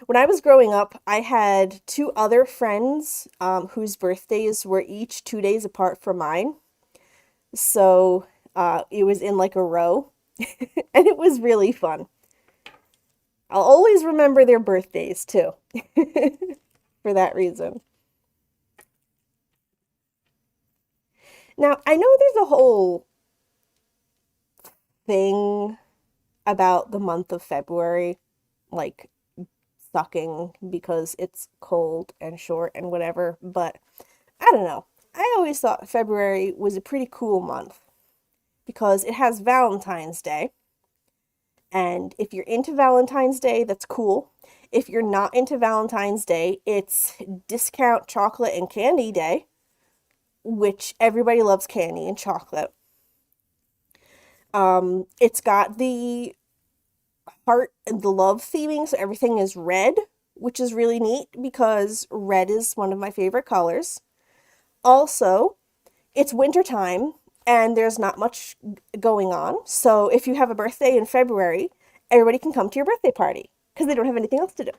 When I was growing up, I had two other friends whose birthdays were each 2 days apart from mine. So it was in like a row, and it was really fun. I'll always remember their birthdays too, for that reason. Now, I know there's a whole thing about the month of February, like sucking because it's cold and short and whatever, but I don't know. I always thought February was a pretty cool month because it has Valentine's Day. And if you're into Valentine's Day, that's cool. If you're not into Valentine's Day, it's discount chocolate and candy day, which everybody loves candy and chocolate. It's got the heart and the love theming, so everything is red, which is really neat because red is one of my favorite colors. Also, it's wintertime and there's not much going on. So if you have a birthday in February, everybody can come to your birthday party because they don't have anything else to do.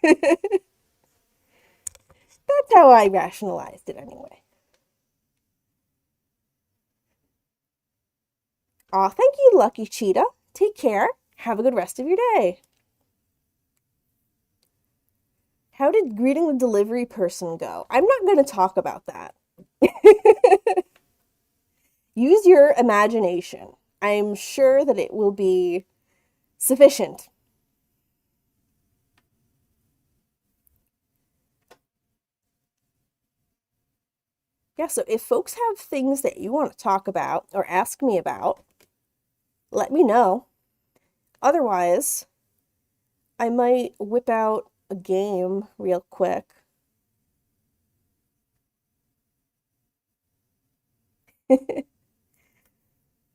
That's how I rationalized it anyway. Aw, thank you, Lucky Cheetah. Take care. Have a good rest of your day. How did greeting the delivery person go? I'm not going to talk about that. Use your imagination. I'm sure that it will be sufficient. Yeah, so if folks have things that you want to talk about or ask me about, let me know. Otherwise, I might whip out a game real quick.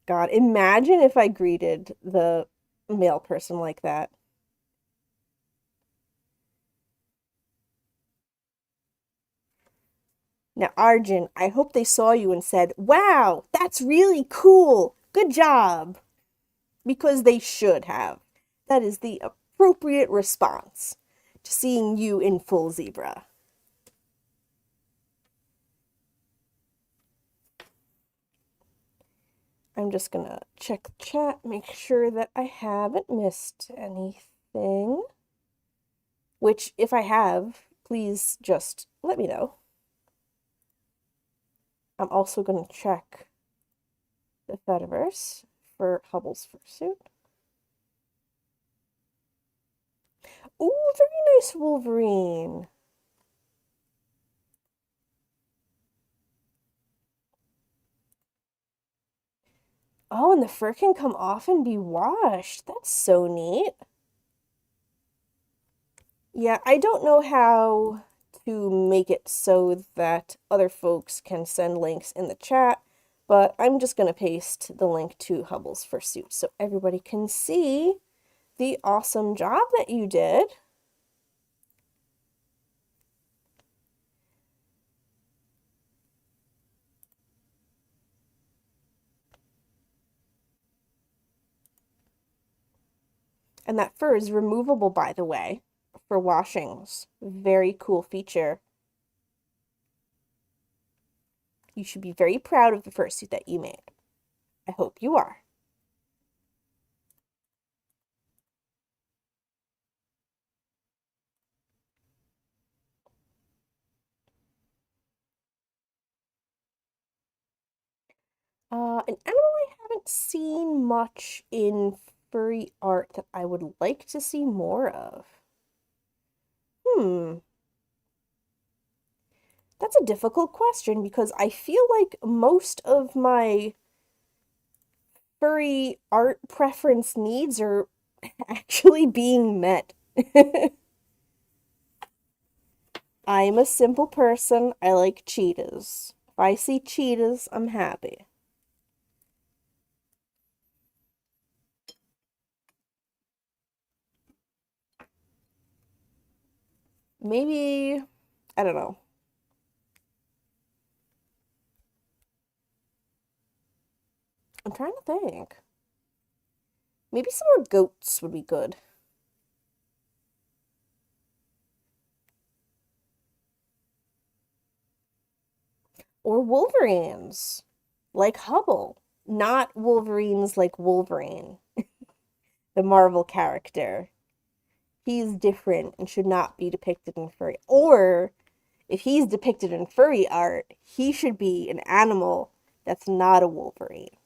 God, imagine if I greeted the male person like that. Now, Arjun, I hope they saw you and said, "Wow, that's really cool. Good job." Because they should have. That is the appropriate response to seeing you in full zebra. I'm just gonna check the chat, make sure that I haven't missed anything. Which, if I have, please just let me know. I'm also gonna check the Fediverse for Hubble's Fursuit. Ooh, very nice Wolverine. Oh, and the fur can come off and be washed. That's so neat. Yeah, I don't know how to make it so that other folks can send links in the chat, but I'm just going to paste the link to Hubble's Fursuit so everybody can see the awesome job that you did. And that fur is removable, by the way, for washings. Very cool feature. You should be very proud of the fursuit that you made. I hope you are. An animal I haven't seen much in furry art that I would like to see more of. Hmm. That's a difficult question because I feel like most of my furry art preference needs are actually being met. I'm a simple person. I like cheetahs. If I see cheetahs, I'm happy. Maybe, I don't know. I'm trying to think. Maybe some more goats would be good. Or Wolverines, like Hubble. Not Wolverines like Wolverine, the Marvel character. He's different and should not be depicted in furry. Or if he's depicted in furry art, he should be an animal that's not a Wolverine.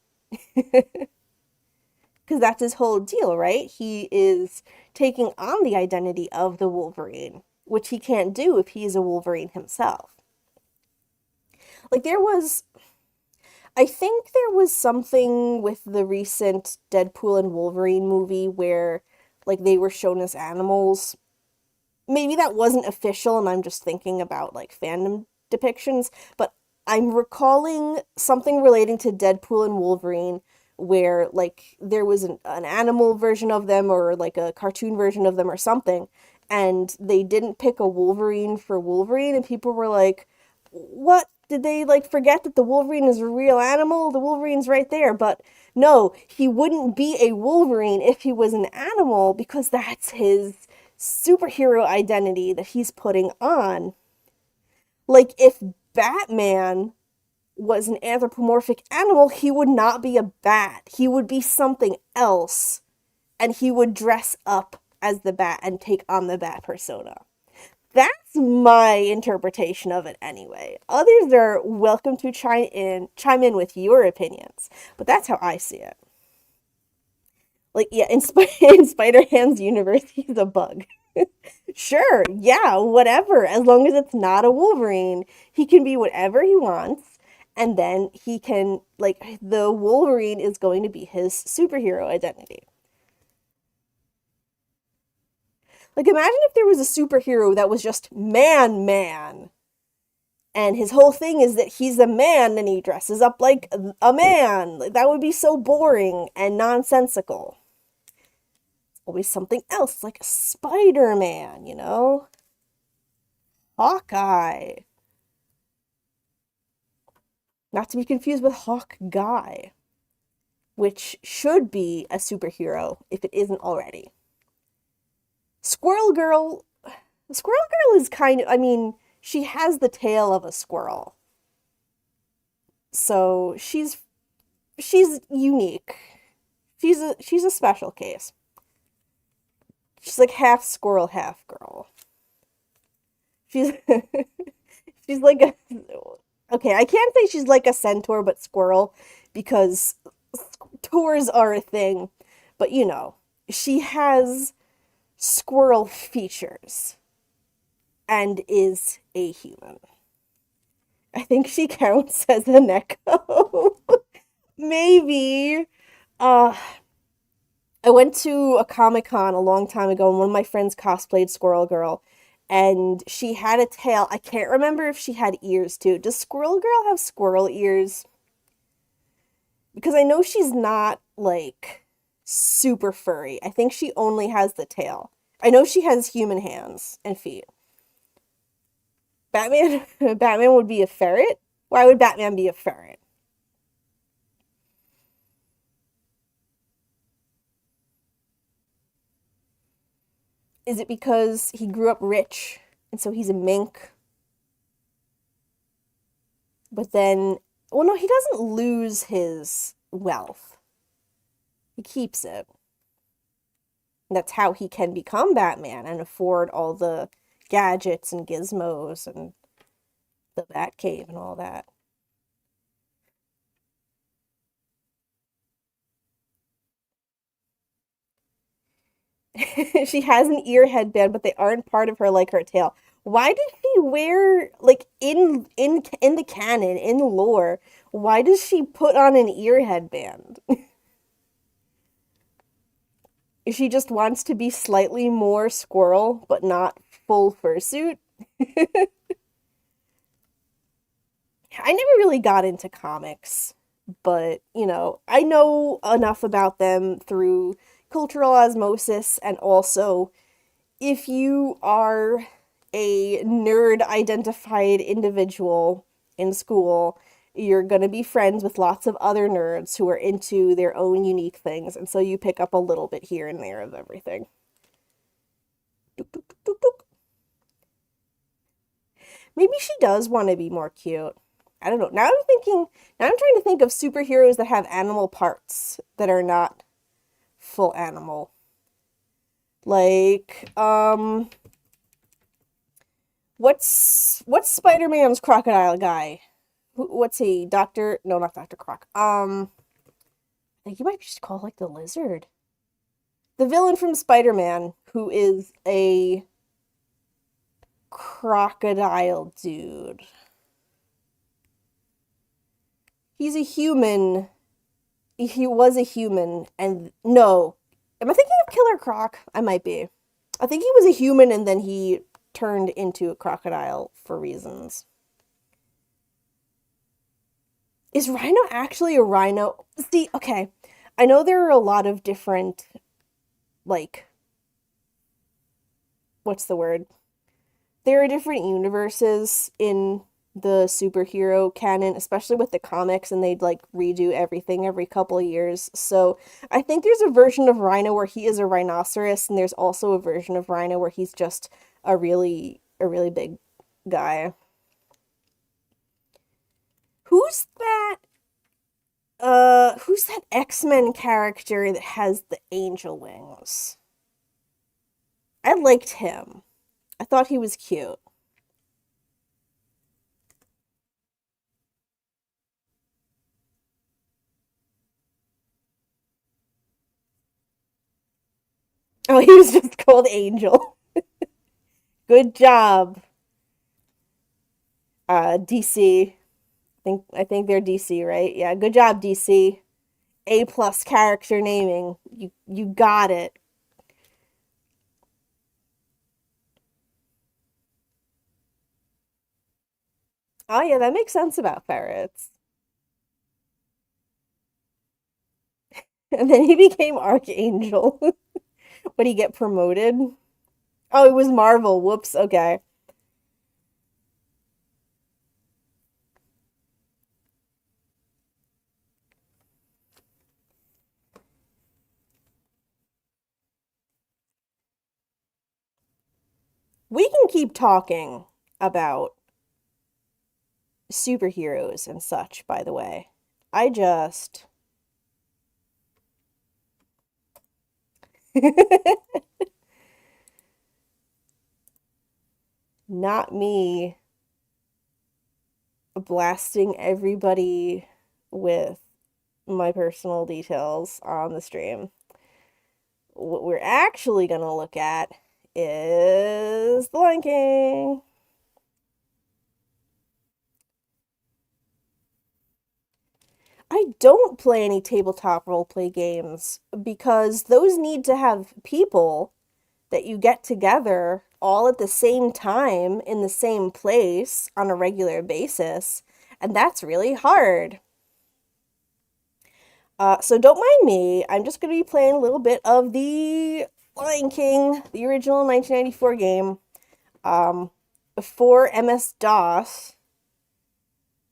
Because that's his whole deal, right? He is taking on the identity of the Wolverine, which he can't do if he's a Wolverine himself. Like, I think there was something with the recent Deadpool and Wolverine movie where, like, they were shown as animals. Maybe that wasn't official and I'm just thinking about, like, fandom depictions, but I'm recalling something relating to Deadpool and Wolverine where, like, there was an animal version of them or, like, a cartoon version of them or something, and they didn't pick a Wolverine for Wolverine, and people were like, what? Did they like forget that the Wolverine is a real animal? The Wolverine's right there, but no, he wouldn't be a Wolverine if he was an animal because that's his superhero identity that he's putting on. Like if Batman was an anthropomorphic animal, he would not be a bat. He would be something else, and he would dress up as the bat and take on the bat persona. That's my interpretation of it anyway. Others are welcome to chime in with your opinions, but that's how I see it. Like, yeah, in Spider-Man's universe, he's a bug. Sure, yeah, whatever. As long as it's not a Wolverine, he can be whatever he wants, and then he can, like, the Wolverine is going to be his superhero identity. Like, imagine if there was a superhero that was just man, and his whole thing is that he's a man and he dresses up like a man. Like, that would be so boring and nonsensical. Always something else, like Spider Man, Hawkeye. Not to be confused with Hawk Guy, which should be a superhero if it isn't already. Squirrel Girl. Squirrel Girl is I mean, she has the tail of a squirrel. So she's unique. She's a special case. She's like half squirrel, half girl. She's she's like a okay, I can't say she's like a centaur but squirrel because tours are a thing, but she has squirrel features and is a human. I think she counts as an echo. Maybe. Uh I went to a Comic-Con a long time ago and one of my friends cosplayed Squirrel Girl and she had a tail. I can't remember if she had ears too. Does Squirrel Girl have squirrel ears? Because I know she's not like super furry. I think she only has the tail. I know she has human hands and feet. Batman would be a ferret? Why would Batman be a ferret? Is it because he grew up rich and so he's a mink? But then, well, no, he doesn't lose his wealth. He keeps it. That's how he can become Batman and afford all the gadgets and gizmos and the Batcave and all that. She has an ear headband, but they aren't part of her like her tail. Why did she wear like in the canon, in the lore, why does she put on an ear headband? She just wants to be slightly more squirrel, but not full fursuit. I never really got into comics, but I know enough about them through cultural osmosis, and also if you are a nerd identified individual in school, you're going to be friends with lots of other nerds who are into their own unique things, and so you pick up a little bit here and there of everything. Maybe she does want to be more cute. I don't know. Now I'm trying to think of superheroes that have animal parts that are not full animal. Like, what's Spider-Man's crocodile guy? What's he? Doctor? No, not Doctor Croc. I think you might just call like the lizard. The villain from Spider-Man, who is a crocodile dude. He's a human. He was a human, and no. Am I thinking of Killer Croc? I might be. I think he was a human and then he turned into a crocodile for reasons. Is Rhino actually a rhino? See, okay. I know there are a lot of different, like, what's the word? There are different universes in the superhero canon, especially with the comics, and they'd like redo everything every couple of years. So I think there's a version of Rhino where he is a rhinoceros, and there's also a version of Rhino where he's just a really big guy. Who's that? Who's that X-Men character that has the angel wings? I liked him. I thought he was cute. Oh, he was just called Angel. Good job, DC. I think they're DC, right? Yeah, good job, DC. A plus character naming. You got it. Oh yeah, that makes sense about ferrets. And then he became Archangel. Would he get promoted? Oh, it was Marvel. Whoops. Okay. We can keep talking about superheroes and such, by the way. I just. Not me blasting everybody with my personal details on the stream. What we're actually going to look at is The Lion King. I don't play any tabletop roleplay games because those need to have people that you get together all at the same time in the same place on a regular basis, and that's really hard. So don't mind me. I'm just going to be playing a little bit of the Lion King, the original 1994 game, for MS-DOS,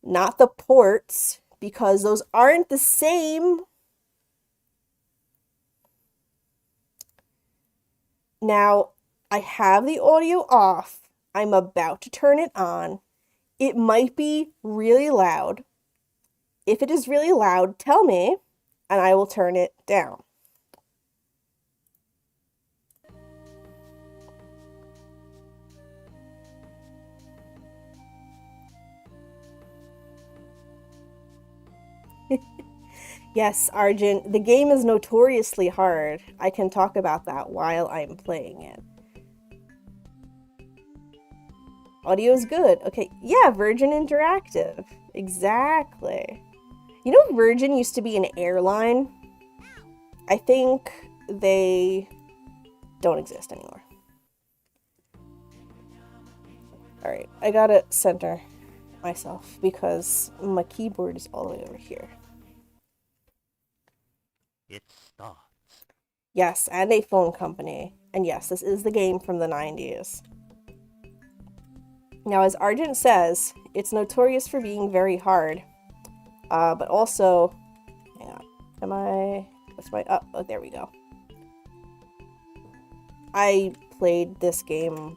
not the ports, because those aren't the same. Now, I have the audio off. I'm about to turn it on. It might be really loud. If it is really loud, tell me, and I will turn it down. Yes, Argent, the game is notoriously hard. I can talk about that while I'm playing it. Audio is good. Okay, yeah, Virgin Interactive. Exactly. You know, Virgin used to be an airline? I think they don't exist anymore. Alright, I gotta center myself because my keyboard is all the way over here. It starts. Yes, and a phone company. And yes, this is the game from the 90s. Now, as Argent says, it's notorious for being very hard. But also, hang on. What's my, oh, there we go. I played this game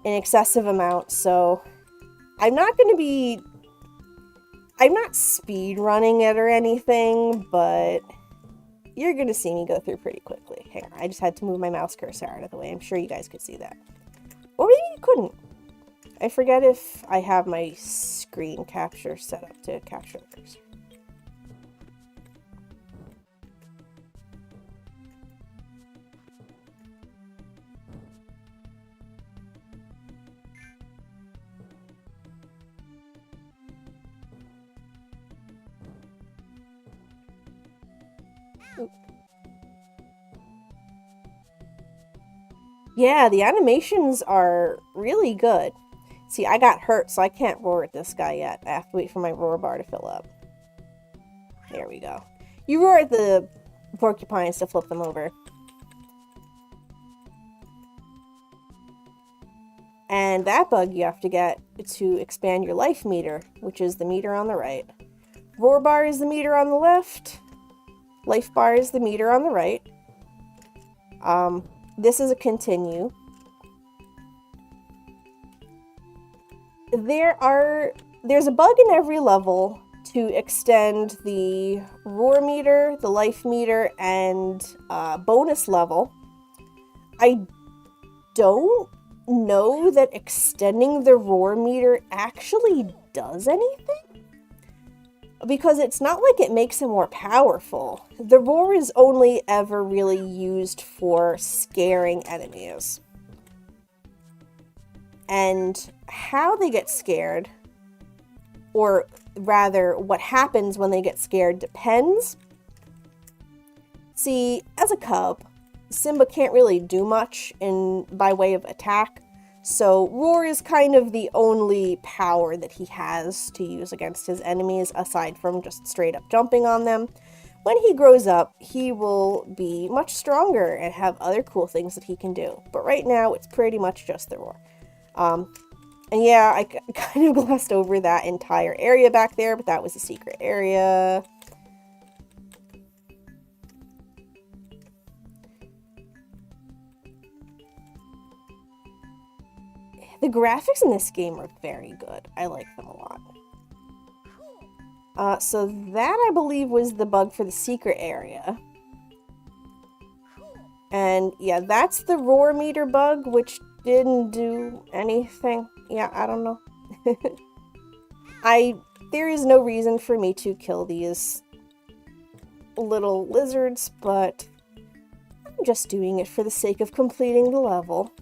an excessive amount, so I'm not speed running it or anything, but you're gonna see me go through pretty quickly. Hang on, I just had to move my mouse cursor out of the way. I'm sure you guys could see that. Or maybe you couldn't. I forget if I have my screen capture set up to capture the cursor. Yeah, the animations are really good. See, I got hurt, so I can't roar at this guy yet. I have to wait for my roar bar to fill up. There we go. You roar at the porcupines to flip them over. And that bug you have to get to expand your life meter, which is the meter on the right. Roar bar is the meter on the left. Life bar is the meter on the right. This is a continue. There are there's a bug in every level to extend the roar meter, the life meter, and bonus level. I don't know that extending the roar meter actually does anything, because it's not like it makes him more powerful. The roar is only ever really used for scaring enemies. And how they get scared, or rather what happens when they get scared, depends. See, as a cub, Simba can't really do much by way of attack, so roar is kind of the only power that he has to use against his enemies, aside from just straight up jumping on them. When he grows up, he will be much stronger and have other cool things that he can do, but right now it's pretty much just the roar. And yeah, I kind of glossed over that entire area back there, but that was a secret area. The graphics in this game are very good. I like them a lot. So that, I believe, was the bug for the secret area. And yeah, that's the roar meter bug, which didn't do anything. Yeah, I don't know. There is no reason for me to kill these little lizards, but I'm just doing it for the sake of completing the level.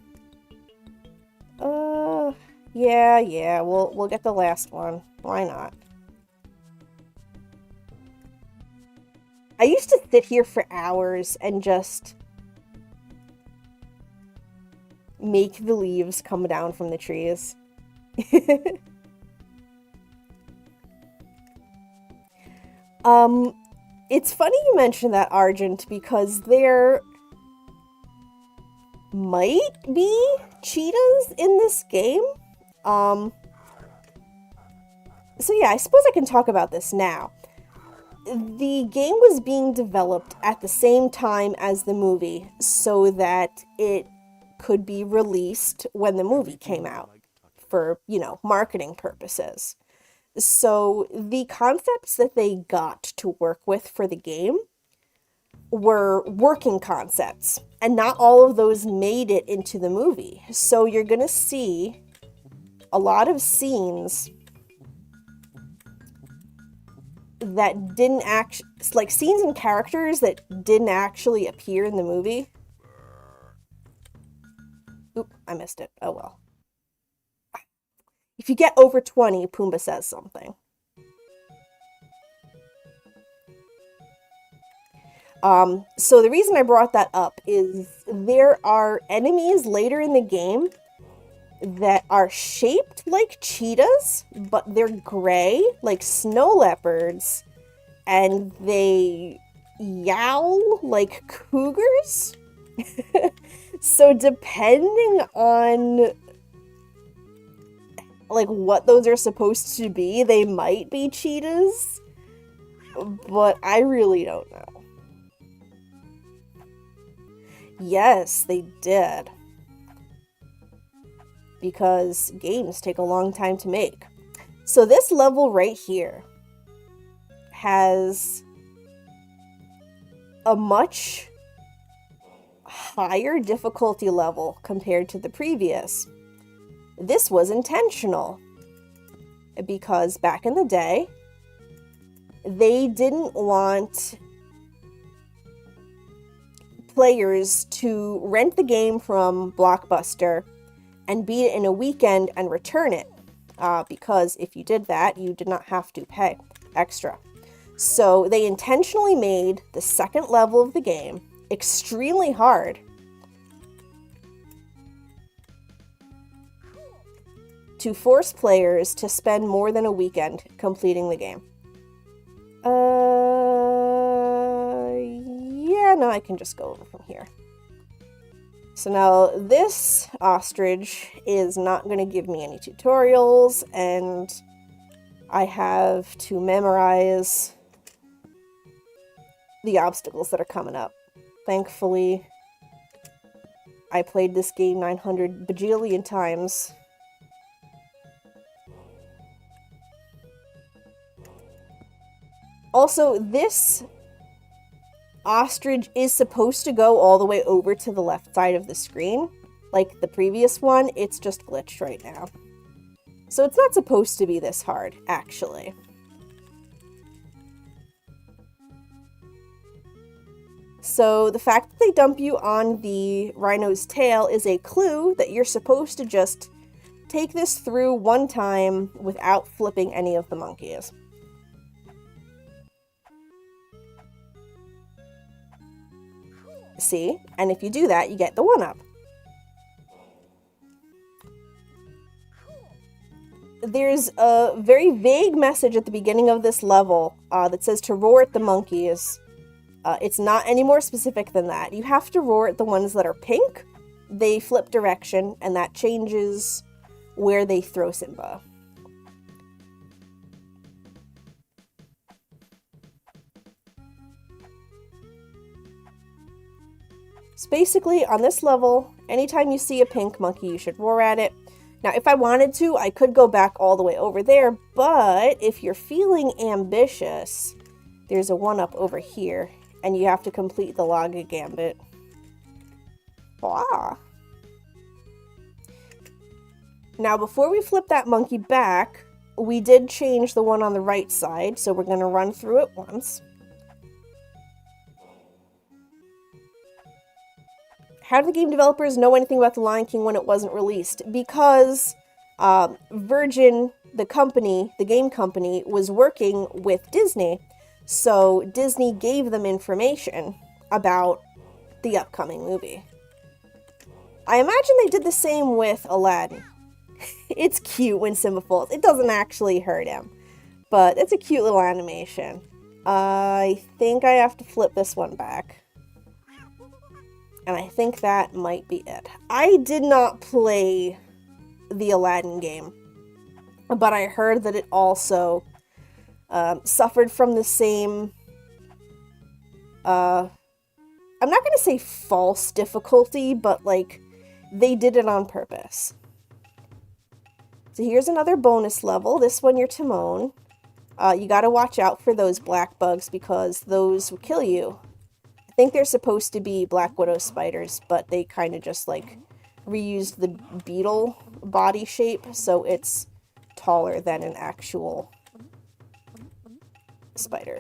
Yeah, we'll get the last one. Why not? I used to sit here for hours and just make the leaves come down from the trees. It's funny you mentioned that, Argent, because there might be cheetahs in this game. So yeah, I suppose I can talk about this now. The game was being developed at the same time as the movie, so that it could be released when the movie came out for, marketing purposes. So the concepts that they got to work with for the game were working concepts, and not all of those made it into the movie. So you're going to see a lot of scenes that didn't like scenes and characters that didn't actually appear in the movie. Oop, I missed it. Oh well. If you get over 20, Pumbaa says something. So the reason I brought that up is there are enemies later in the game that are shaped like cheetahs, but they're gray, like snow leopards, and they yowl like cougars. So depending on like what those are supposed to be, they might be cheetahs, but I really don't know. Yes, they did. Because games take a long time to make. So this level right here has a much higher difficulty level compared to the previous. This was intentional because back in the day, they didn't want players to rent the game from Blockbuster and beat it in a weekend and return it, because if you did that, you did not have to pay extra. So they intentionally made the second level of the game extremely hard to force players to spend more than a weekend completing the game. Yeah, no, I can just go over from here. So now this ostrich is not going to give me any tutorials, and I have to memorize the obstacles that are coming up. Thankfully, I played this game 900 bajillion times. Also, this ostrich is supposed to go all the way over to the left side of the screen. Like the previous one, it's just glitched right now. So it's not supposed to be this hard, actually. So the fact that they dump you on the rhino's tail is a clue that you're supposed to just take this through one time without flipping any of the monkeys. See? And if you do that, you get the 1-up. There's a very vague message at the beginning of this level that says to roar at the monkeys. It's not any more specific than that. You have to roar at the ones that are pink. They flip direction, and that changes where they throw Simba. So basically, on this level, anytime you see a pink monkey, you should roar at it. Now, if I wanted to, I could go back all the way over there, but if you're feeling ambitious, there's a 1-up over here, and you have to complete the Laga Gambit. Wow. Now, before we flip that monkey back, we did change the one on the right side, so we're going to run through it once. How did the game developers know anything about The Lion King when it wasn't released? Because Virgin, the company, the game company, was working with Disney, so Disney gave them information about the upcoming movie. I imagine they did the same with Aladdin. It's cute when Simba falls. It doesn't actually hurt him, but it's a cute little animation. I think I have to flip this one back. And I think that might be it. I did not play the Aladdin game, but I heard that it also suffered from the same, I'm not going to say false difficulty, but like, they did it on purpose. So here's another bonus level. This one you're Timon. You gotta watch out for those black bugs because those will kill you. I think they're supposed to be Black Widow spiders, but they kind of just like reused the beetle body shape, so it's taller than an actual spider.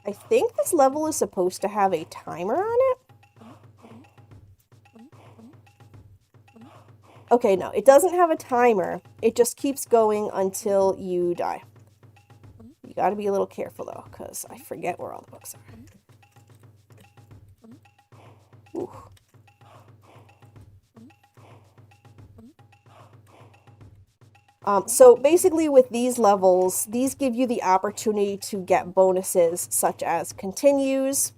I think this level is supposed to have a timer on it. Okay, no, it doesn't have a timer. It just keeps going until you die. You gotta be a little careful though, because I forget where all the books are. Ooh. So basically with these levels, these give you the opportunity to get bonuses such as continues,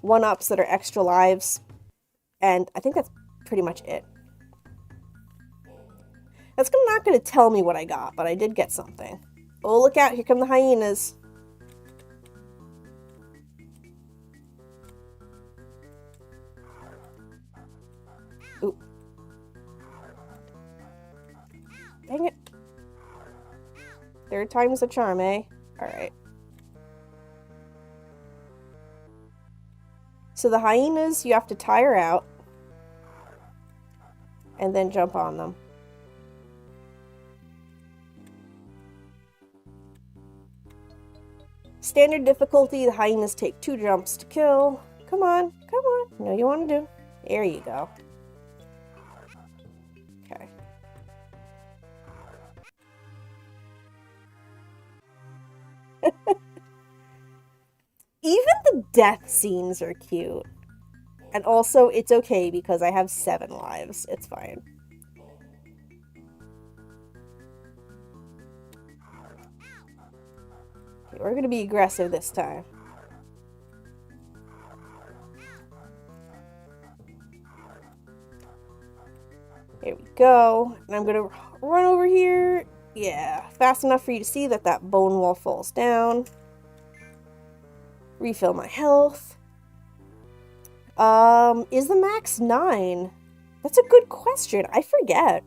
1-ups that are extra lives, and I think that's pretty much it. That's not going to tell me what I got, but I did get something. Oh, look out, here come the hyenas. Ooh. Dang it. Third time's the charm, eh? Alright. So the hyenas, you have to tire out. And then jump on them. Standard difficulty, the hyenas take 2 jumps to kill. Come on, come on. You know what you want to do. There you go. Okay. Even the death scenes are cute. And also, it's okay because I have 7 lives. It's fine. Okay, we're gonna be aggressive this time. There we go. And I'm gonna run over here. Yeah, fast enough for you to see that that bone wall falls down. Refill my health. Is the max 9? That's a good question. I forget.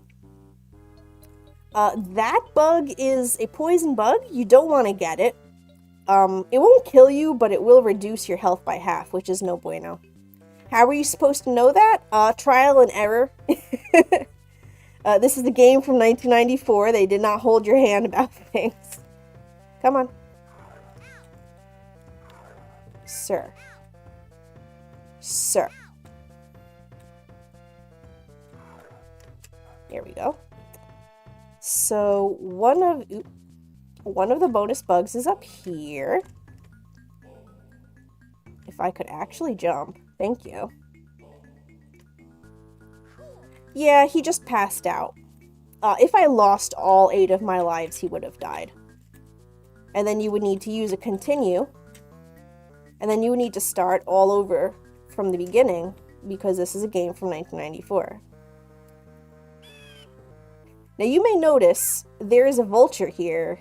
That bug is a poison bug. You don't want to get it. It won't kill you, but it will reduce your health by half, which is no bueno. How were you supposed to know that? Trial and error. This is a game from 1994. They did not hold your hand about things. Come on. Sir. Sir. Here we go. So one of the bonus bugs is up here. If I could actually jump. Thank you. Yeah, he just passed out. If I lost all 8 of my lives, he would have died. And then you would need to use a continue. And then you would need to start all over from the beginning, because this is a game from 1994. Now you may notice there is a vulture here.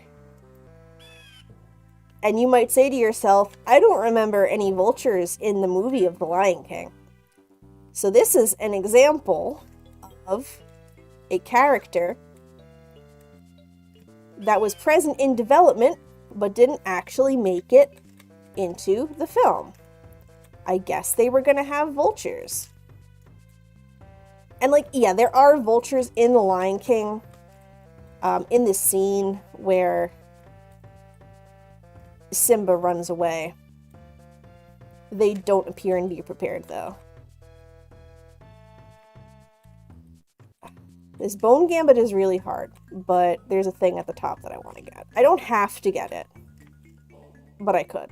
And you might say to yourself, I don't remember any vultures in the movie of The Lion King. So this is an example of a character that was present in development, but didn't actually make it into the film. I guess they were going to have vultures. And like, yeah, there are vultures in The Lion King. In this scene where Simba runs away. They don't appear in Be Prepared, though. This Bone Gambit is really hard, but there's a thing at the top that I want to get. I don't have to get it, but I could.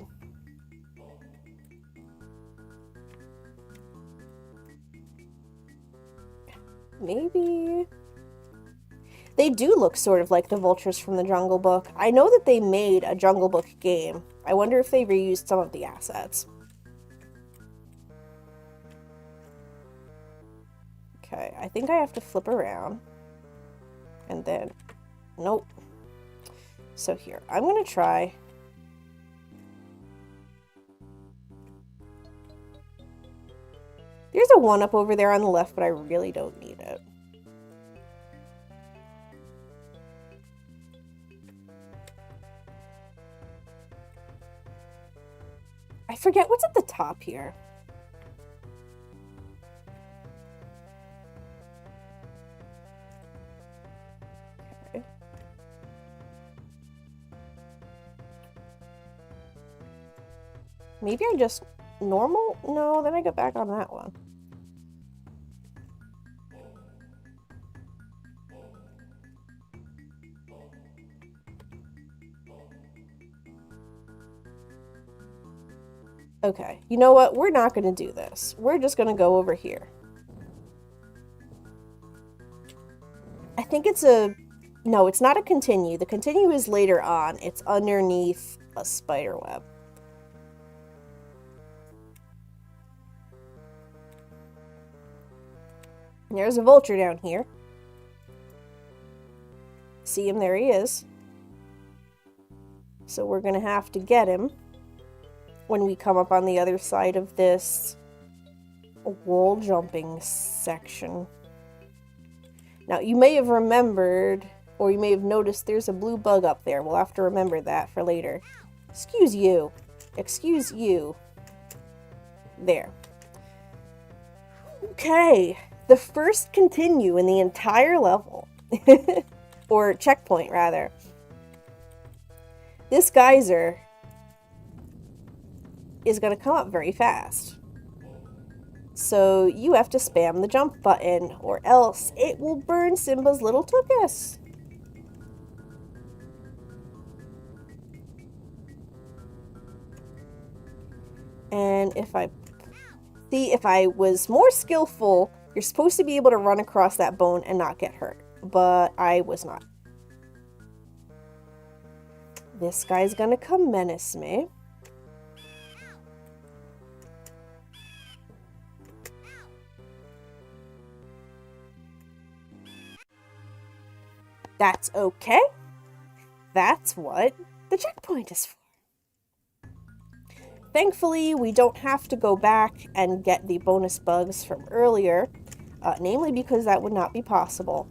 Maybe... They do look sort of like the vultures from the Jungle Book. I know that they made a Jungle Book game. I wonder if they reused some of the assets. Okay, I think I have to flip around. And then... Nope. So here, I'm going to try... There's a 1-up over there on the left, but I really don't need it. I forget what's at the top here. Okay. Maybe I just normal? No, then I go back on that one. Okay, you know what? We're not going to do this. We're just going to go over here. I think it's a... No, it's not a continue. The continue is later on. It's underneath a spider web. And there's a vulture down here. See him? There he is. So we're going to have to get him when we come up on the other side of this wall jumping section. Now, you may have remembered, or you may have noticed there's a blue bug up there. We'll have to remember that for later. Excuse you. Excuse you. There. Okay. The first continue in the entire level. Or checkpoint, rather. This geyser is going to come up very fast. So you have to spam the jump button, or else it will burn Simba's little tuchus. And if I was more skillful, you're supposed to be able to run across that bone and not get hurt. But I was not. This guy's gonna come menace me. That's okay. That's what the checkpoint is for. Thankfully, we don't have to go back and get the bonus bugs from earlier, namely because that would not be possible.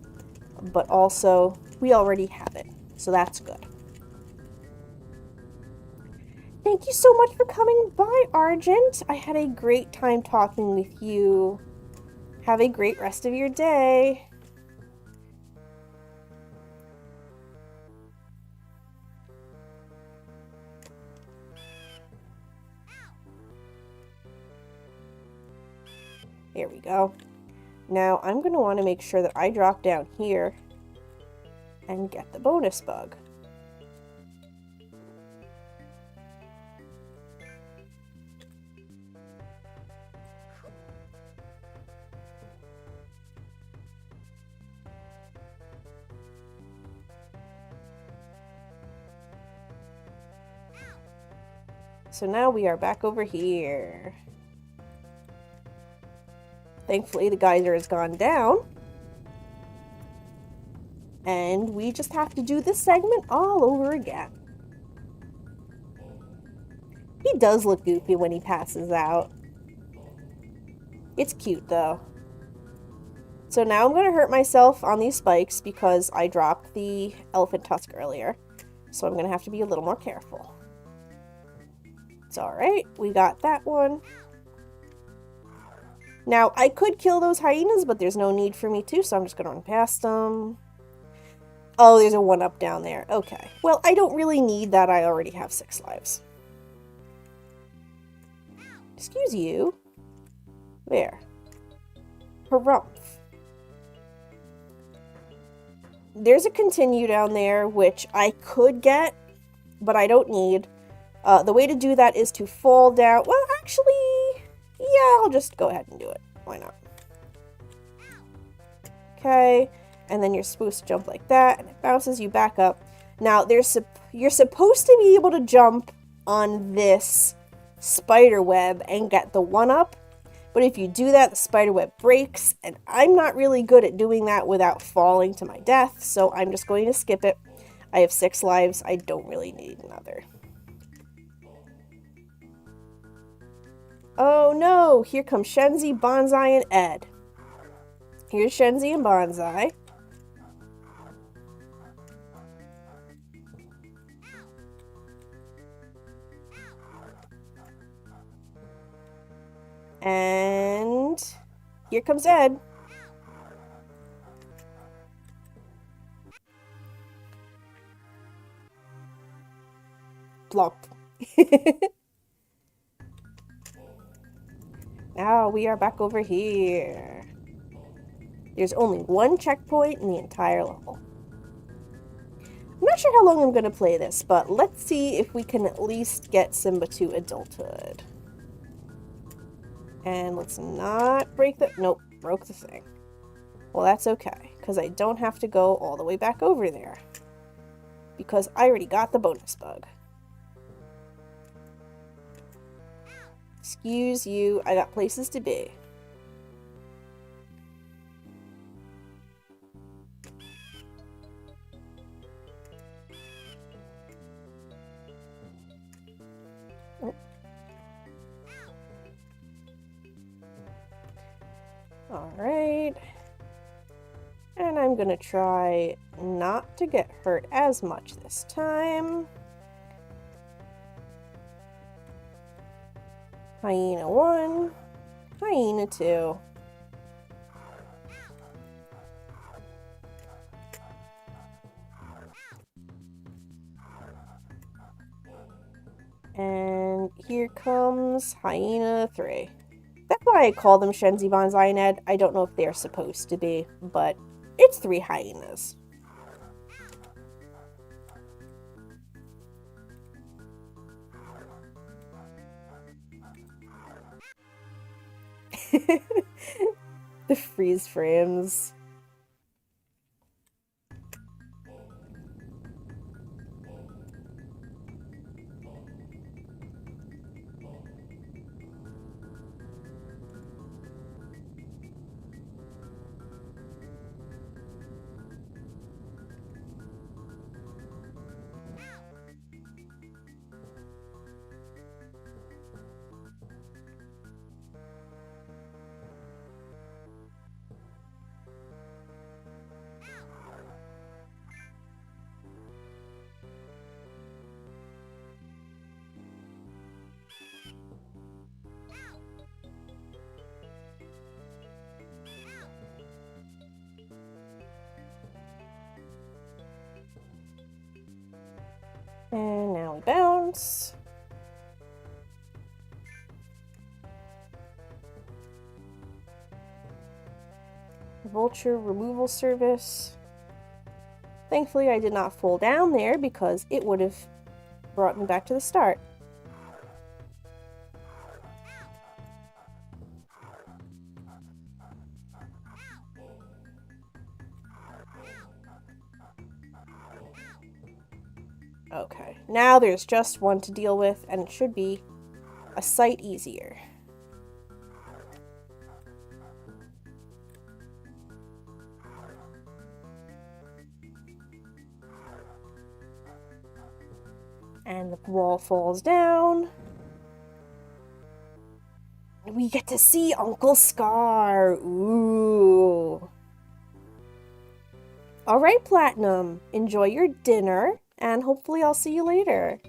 But also, we already have it. So that's good. Thank you so much for coming by, Argent. I had a great time talking with you. Have a great rest of your day. There we go. Now I'm going to want to make sure that I drop down here and get the bonus bug. So now we are back over here. Thankfully, the geyser has gone down. And we just have to do this segment all over again. He does look goofy when he passes out. It's cute, though. So now I'm going to hurt myself on these spikes because I dropped the elephant tusk earlier. So I'm going to have to be a little more careful. It's alright. We got that one. Now, I could kill those hyenas, but there's no need for me to, so I'm just going to run past them. Oh, there's a 1-up down there. Okay. Well, I don't really need that. I already have 6 lives. Excuse you. There. Harumph. There's a continue down there, which I could get, but I don't need. The way to do that is to fall down. Well, actually... yeah, I'll just go ahead and do it. Why not? Okay, and then you're supposed to jump like that, and it bounces you back up. Now, you're supposed to be able to jump on this spider web and get the 1-up, but if you do that, the spider web breaks, and I'm not really good at doing that without falling to my death, so I'm just going to skip it. I have 6 lives. I don't really need another. Oh no, here come Shenzi, Bonsai, and Ed. Here's Shenzi and Bonsai. And here comes Ed. Plop. Now we are back over here. There's only 1 checkpoint in the entire level. I'm not sure how long I'm going to play this, but let's see if we can at least get Simba to adulthood. And let's not break the... nope, broke the thing. Well, that's okay, because I don't have to go all the way back over there. Because I already got the bonus bug. Excuse you, I got places to be. Oh. Alright. And I'm gonna try not to get hurt as much this time. Hyena 1, Hyena 2. And here comes Hyena 3. That's why I call them Shenzi, Bonsai, and Ed. I don't know if they're supposed to be, but it's 3 hyenas. The freeze frames. And now we bounce. Vulture removal service. Thankfully, I did not fall down there because it would have brought me back to the start. Okay, now there's just one to deal with, and it should be a sight easier. And the wall falls down. We get to see Uncle Scar. Ooh. All right, Platinum. Enjoy your dinner, and hopefully I'll see you later.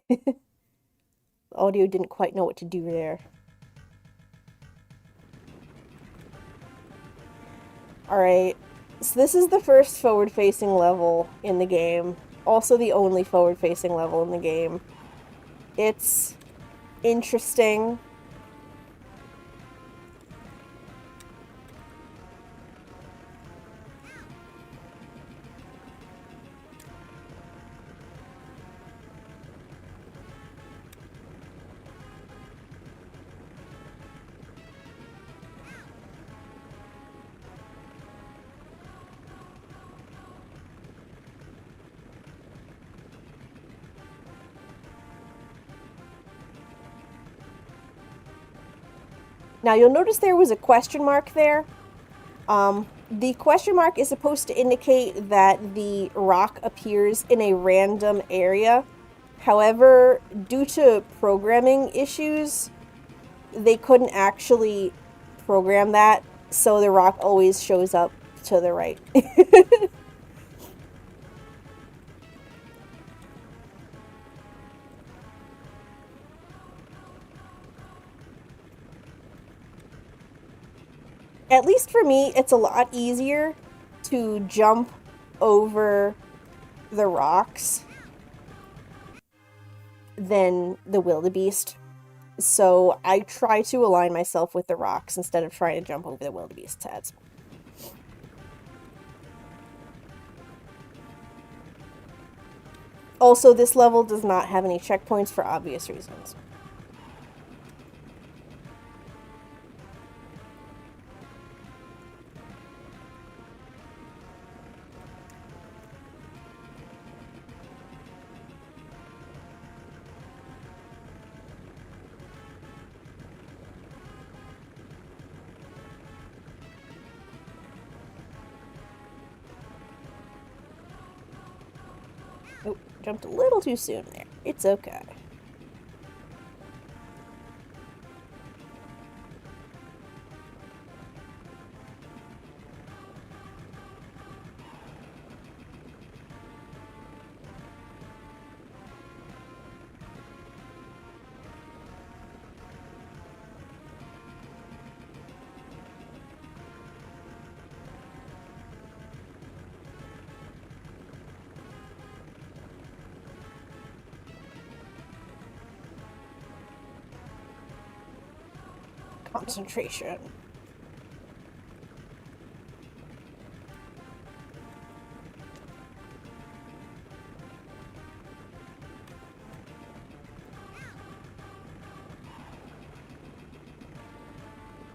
The audio didn't quite know what to do there. Alright, so this is the first forward-facing level in the game. Also the only forward-facing level in the game. It's interesting. Now you'll notice there was a question mark there. The question mark is supposed to indicate that the rock appears in a random area. However, due to programming issues, they couldn't actually program that, so the rock always shows up to the right. At least for me, it's a lot easier to jump over the rocks than the wildebeest. So I try to align myself with the rocks instead of trying to jump over the wildebeest's heads. Also, this level does not have any checkpoints for obvious reasons. Oh, jumped a little too soon there. It's okay. Concentration.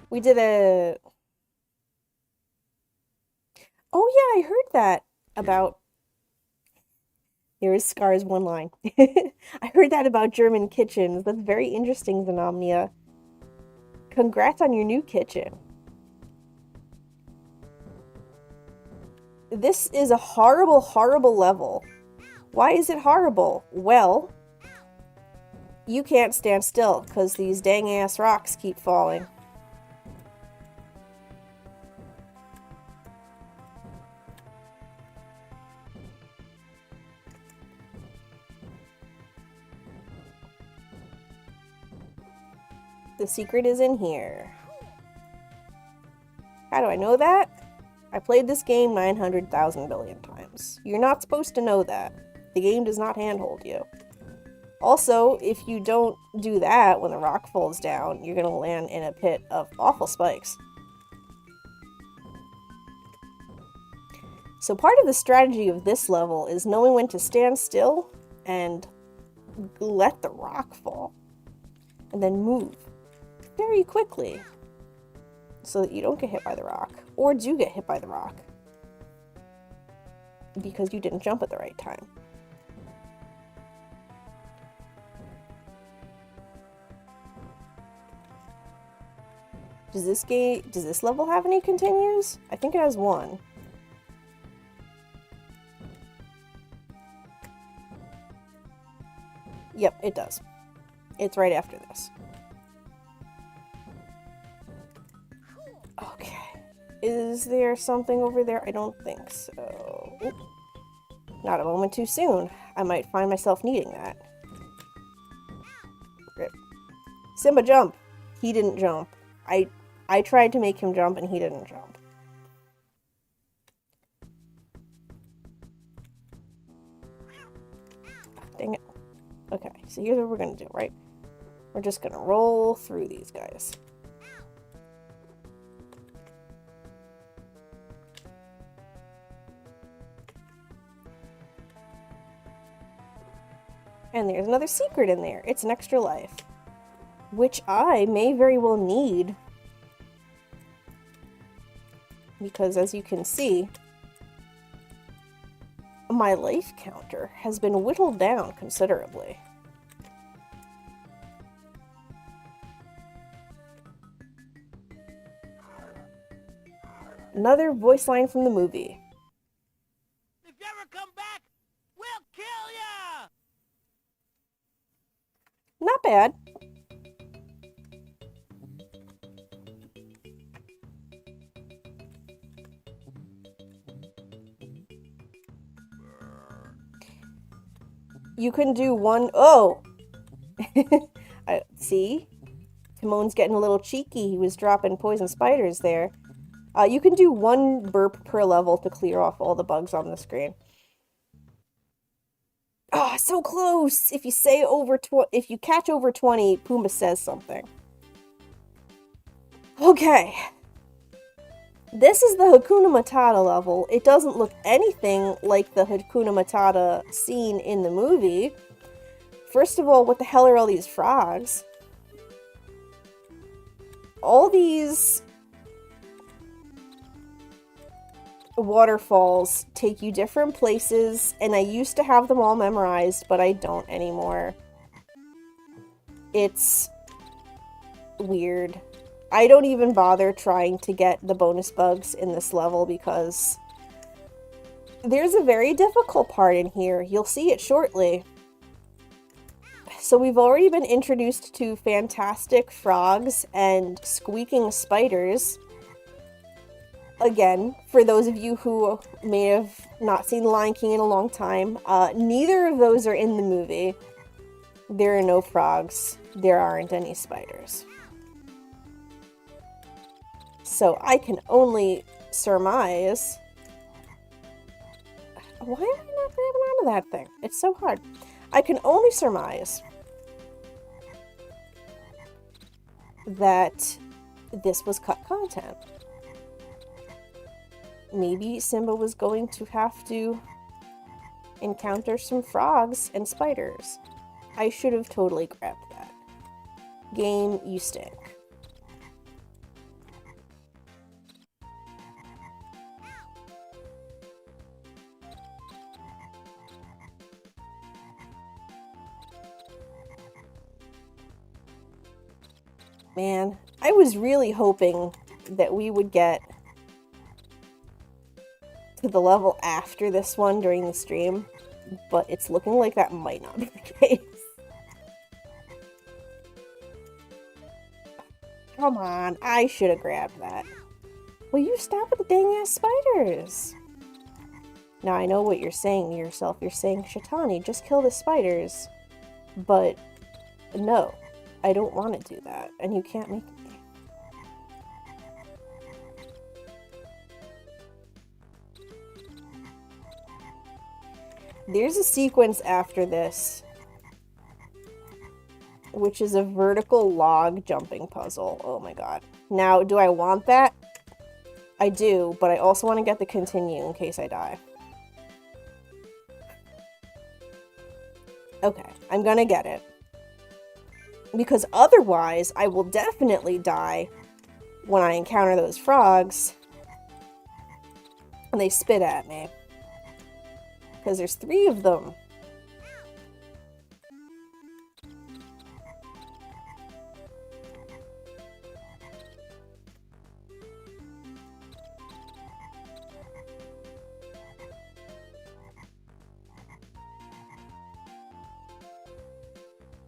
We did a... Oh yeah, I heard that about... Here is Scar's one line. I heard that about German kitchens. That's very interesting, Xenomnia. Congrats on your new kitchen. This is a horrible, horrible level. Why is it horrible? Well, you can't stand still because these dang-ass rocks keep falling. The secret is in here. How do I know that? I played this game 900,000 billion times. You're not supposed to know that. The game does not handhold you. Also, if you don't do that when the rock falls down, you're gonna land in a pit of awful spikes. So part of the strategy of this level is knowing when to stand still and let the rock fall. And then move very quickly so that you don't get hit by the rock. Or do get hit by the rock. Because you didn't jump at the right time. Does this level have any continues? I think it has one. Yep, it does. It's right after this. Okay. Is there something over there? I don't think so. Oop. Not a moment too soon. I might find myself needing that. Rip. Simba, jump! He didn't jump. I tried to make him jump and he didn't jump. Dang it. Okay, so here's what we're gonna do, right? We're just gonna roll through these guys. And there's another secret in there. It's an extra life. Which I may very well need. Because as you can see, my life counter has been whittled down considerably. Another voice line from the movie. If you ever come back, we'll kill ya! Not bad. You can do one... Oh! See? Timon's getting a little cheeky. He was dropping poison spiders there. You can do one burp per level to clear off all the bugs on the screen. Ah, oh, so close! If you say if you catch over 20, Pumbaa says something. Okay. This is the Hakuna Matata level. It doesn't look anything like the Hakuna Matata scene in the movie. First of all, what the hell are all these frogs? All these waterfalls take you different places, and I used to have them all memorized, but I don't anymore. It's weird. I don't even bother trying to get the bonus bugs in this level because there's a very difficult part in here. You'll see it shortly. So we've already been introduced to fantastic frogs and squeaking spiders. Again, for those of you who may have not seen The Lion King in a long time, neither of those are in the movie. There are no frogs. There aren't any spiders. So I can only surmise... Why am I not grabbing onto that thing? It's so hard. I can only surmise that this was cut content. Maybe Simba was going to have to encounter some frogs and spiders. I should have totally grabbed that. Game, you stink. Man, I was really hoping that we would get to the level after this one during the stream, but it's looking like that might not be the case. Come on, I should have grabbed that. Will you stop with the dang-ass spiders? Now, I know what you're saying to yourself. You're saying, Shatani, just kill the spiders. But, no. I don't want to do that, and you can't make me. There's a sequence after this, which is a vertical log jumping puzzle. Oh my god. Now, do I want that? I do, but I also want to get the continue in case I die. Okay, I'm gonna get it. Because otherwise, I will definitely die when I encounter those frogs and they spit at me. Because there's 3 of them.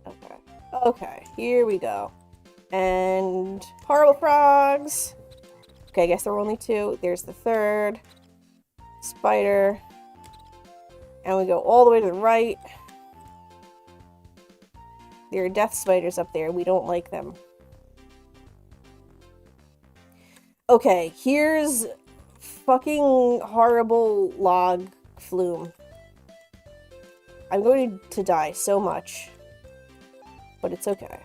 Okay. Okay, here we go. And horrible frogs. Okay, I guess there were only 2. There's the 3rd. Spider. And we go all the way to the right. There are death spiders up there. We don't like them. Okay, here's fucking horrible log flume. I'm going to die so much. But it's okay.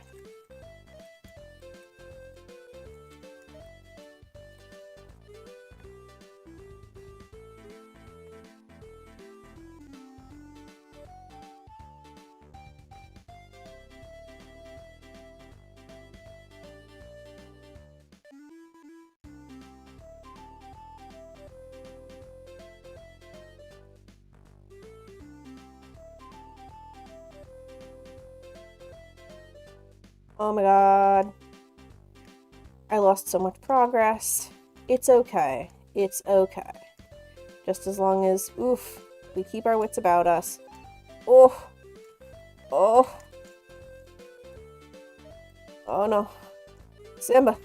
Oh my god. I lost so much progress. It's okay. It's okay. Just as long as, oof, we keep our wits about us. Oh. Oh. Oh no. Simba.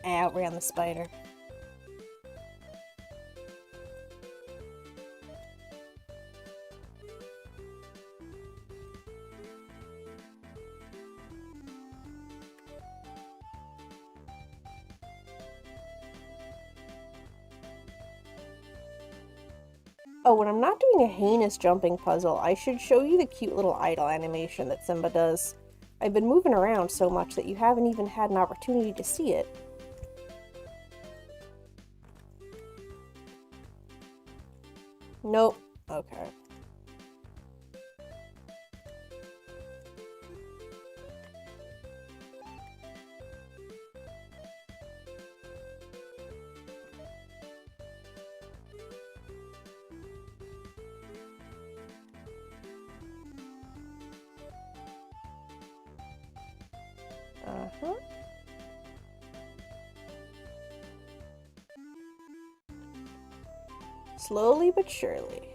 Outran the spider. Oh, when I'm not doing a heinous jumping puzzle, I should show you the cute little idle animation that Simba does. I've been moving around so much that you haven't even had an opportunity to see it. Nope. Okay. Uh-huh. Slowly but surely.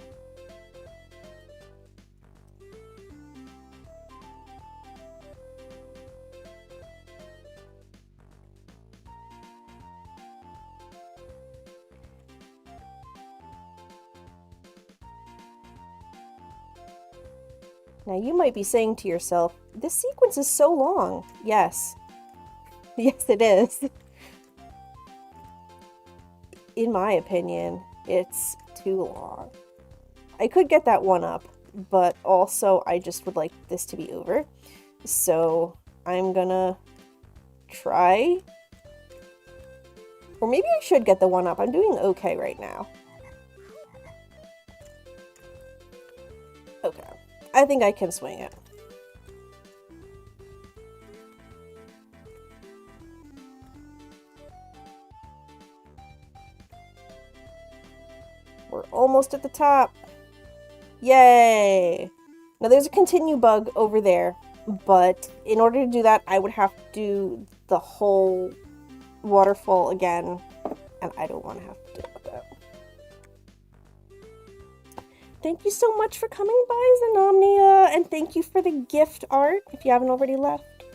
Now you might be saying to yourself, this sequence is so long. Yes. Yes, it is. In my opinion, it's too long. I could get that one up, but also I just would like this to be over. So I'm gonna try. Or maybe I should get the one up. I'm doing okay right now. Okay. I think I can swing it. We're almost at the top. Yay! Now there's a continue bug over there, but in order to do that, I would have to do the whole waterfall again, and I don't want to have to do that. Thank you so much for coming by, Xenomnia, and thank you for the gift art, if you haven't already left.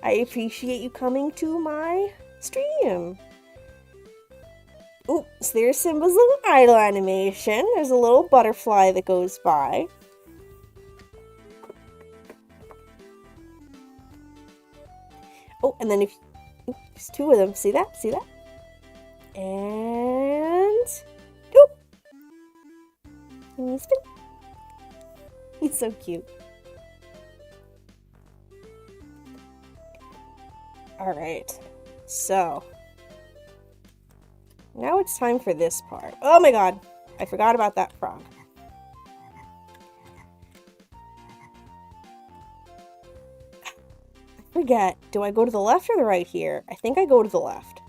I appreciate you coming to my stream. Oops, there's Simba's little idle animation. There's a little butterfly that goes by. Oh, and then if there's two of them, see that? See that? And doop. And you spin. He's so cute. All right, so now it's time for this part. Oh my god, I forgot about that frog. I forget, do I go to the left or the right here? I think I go to the left.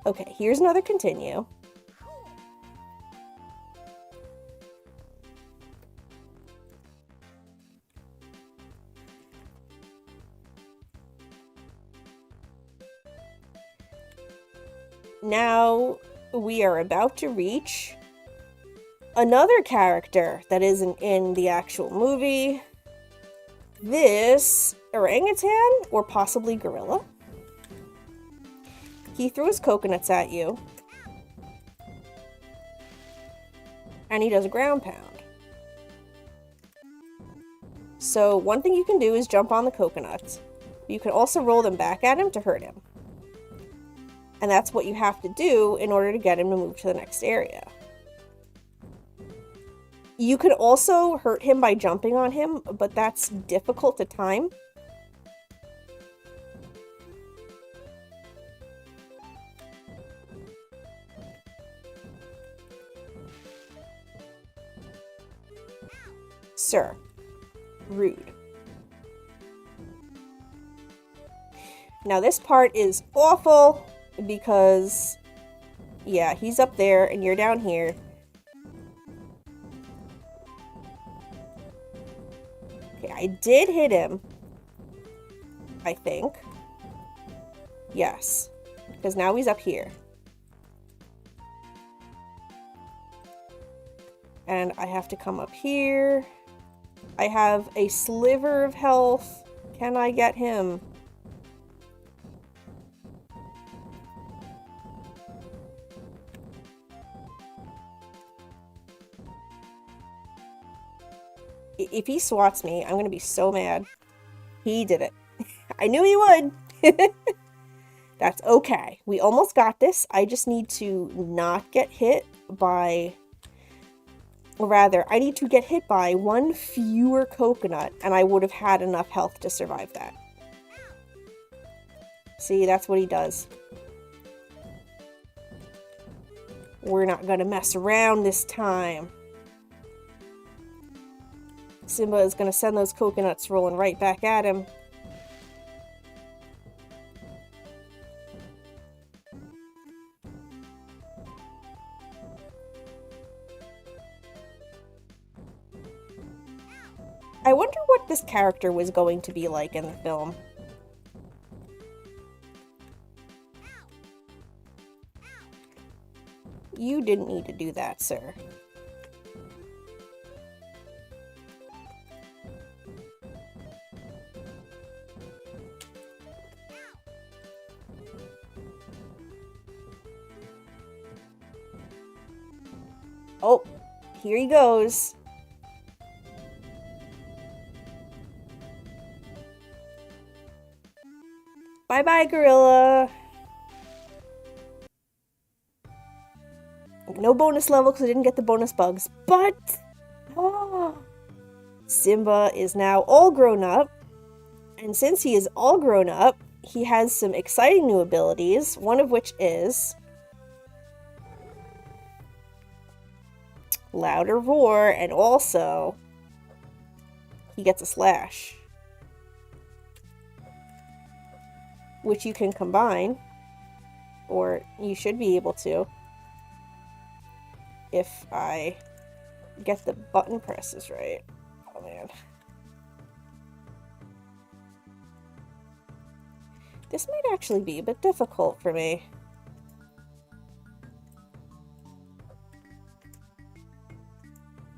Okay, here's another continue. Now we are about to reach another character that isn't in the actual movie. This orangutan, or possibly gorilla. He throws coconuts at you. And he does a ground pound. So one thing you can do is jump on the coconuts. You can also roll them back at him to hurt him. And that's what you have to do in order to get him to move to the next area. You could also hurt him by jumping on him, but that's difficult to time. Sir. Rude. Now this part is awful because, yeah, he's up there and you're down here. Okay, I did hit him, I think. Yes, because now he's up here. And I have to come up here. I have a sliver of health. Can I get him? If he swats me, I'm gonna be so mad. He did it. I knew he would. That's okay. We almost got this. I just need to not get hit by... Or rather, I need to get hit by one fewer coconut, and I would have had enough health to survive that. See, that's what he does. We're not gonna mess around this time. Simba is gonna send those coconuts rolling right back at him. I wonder what this character was going to be like in the film. You didn't need to do that, sir. Oh, here he goes. Bye-bye, gorilla. No bonus level because I didn't get the bonus bugs, but Simba is now all grown up, and since he is all grown up, he has some exciting new abilities, one of which is louder roar, and also he gets a slash, which you can combine, or you should be able to, if I get the button presses right. Oh man. This might actually be a bit difficult for me.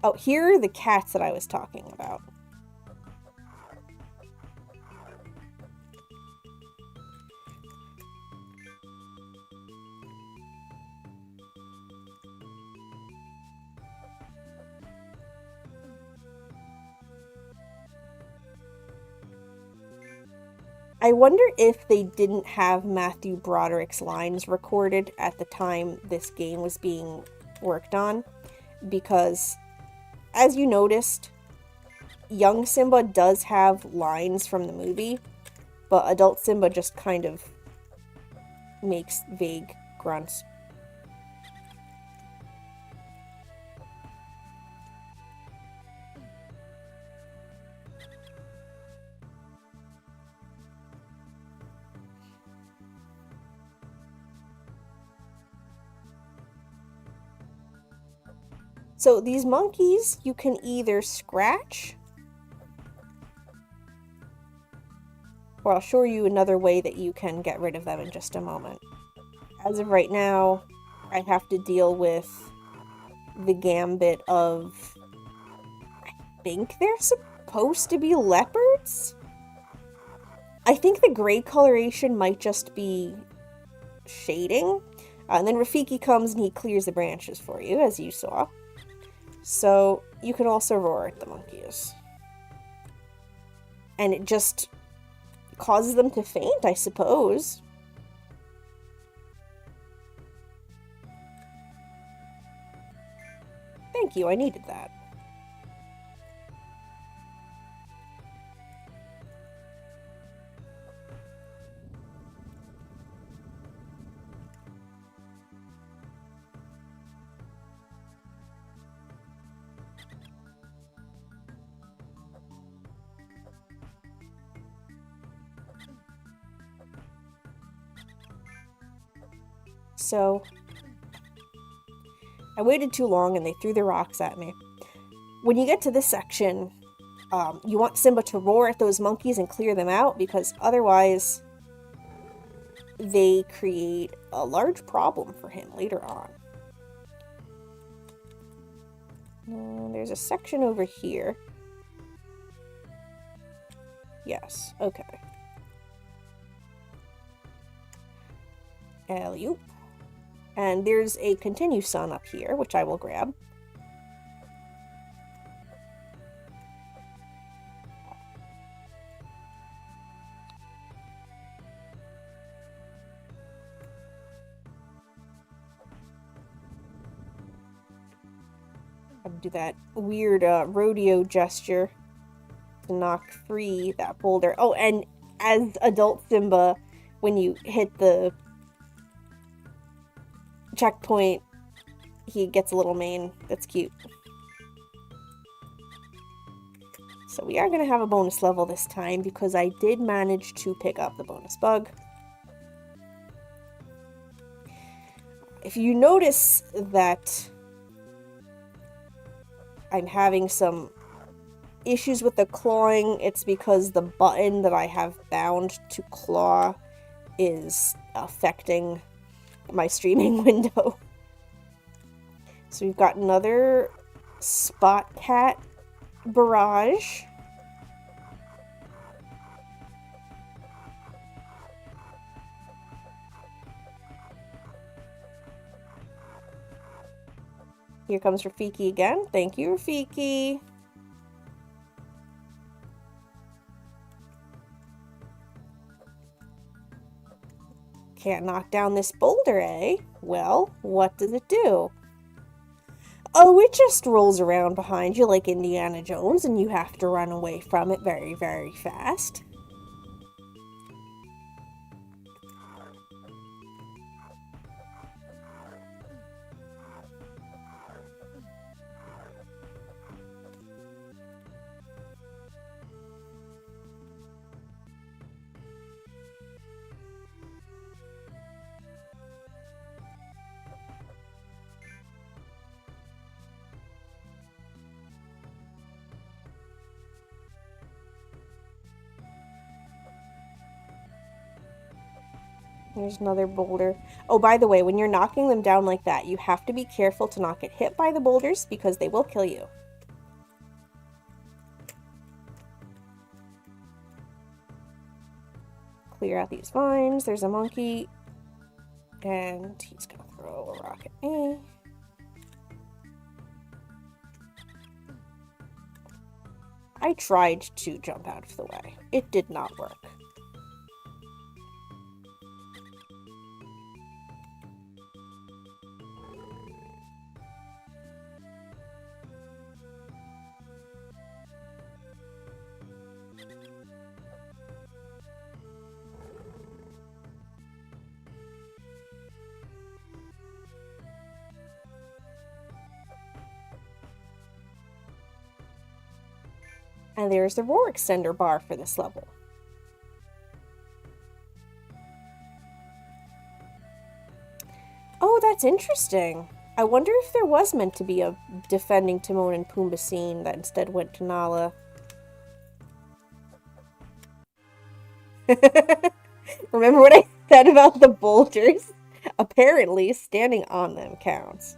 Oh, here are the cats that I was talking about. I wonder if they didn't have Matthew Broderick's lines recorded at the time this game was being worked on, because, as you noticed, young Simba does have lines from the movie, but adult Simba just kind of makes vague grunts. So these monkeys, you can either scratch, or I'll show you another way that you can get rid of them in just a moment. As of right now, I have to deal with the gambit of, I think they're supposed to be leopards? I think the gray coloration might just be shading. And then Rafiki comes and he clears the branches for you, as you saw. So you can also roar at the monkeys. And it just causes them to faint, I suppose. Thank you, I needed that. So, I waited too long and they threw their rocks at me. When you get to this section, you want Simba to roar at those monkeys and clear them out, because otherwise they create a large problem for him later on. There's a section over here. Yes, okay. Alley-oop. And there's a continue sun up here, which I will grab. Do that weird rodeo gesture to knock free that boulder. Oh, and as adult Simba, when you hit the checkpoint, he gets a little mane. That's cute. So we are going to have a bonus level this time because I did manage to pick up the bonus bug. If you notice that I'm having some issues with the clawing, it's because the button that I have bound to claw is affecting my streaming window. So we've got another Spot Cat barrage. Here comes Rafiki again. Thank you, Rafiki. Can't knock down this boulder, eh? Well, what does it do? Oh, it just rolls around behind you like Indiana Jones, and you have to run away from it very, very fast. There's another boulder. Oh, by the way, when you're knocking them down like that, you have to be careful to not get hit by the boulders because they will kill you. Clear out these vines. There's a monkey. And he's gonna throw a rock at me. I tried to jump out of the way. It did not work. And there's the roar extender bar for this level. Oh, that's interesting. I wonder if there was meant to be a defending Timon and Pumbaa scene that instead went to Nala. Remember what I said about the boulders? Apparently, standing on them counts.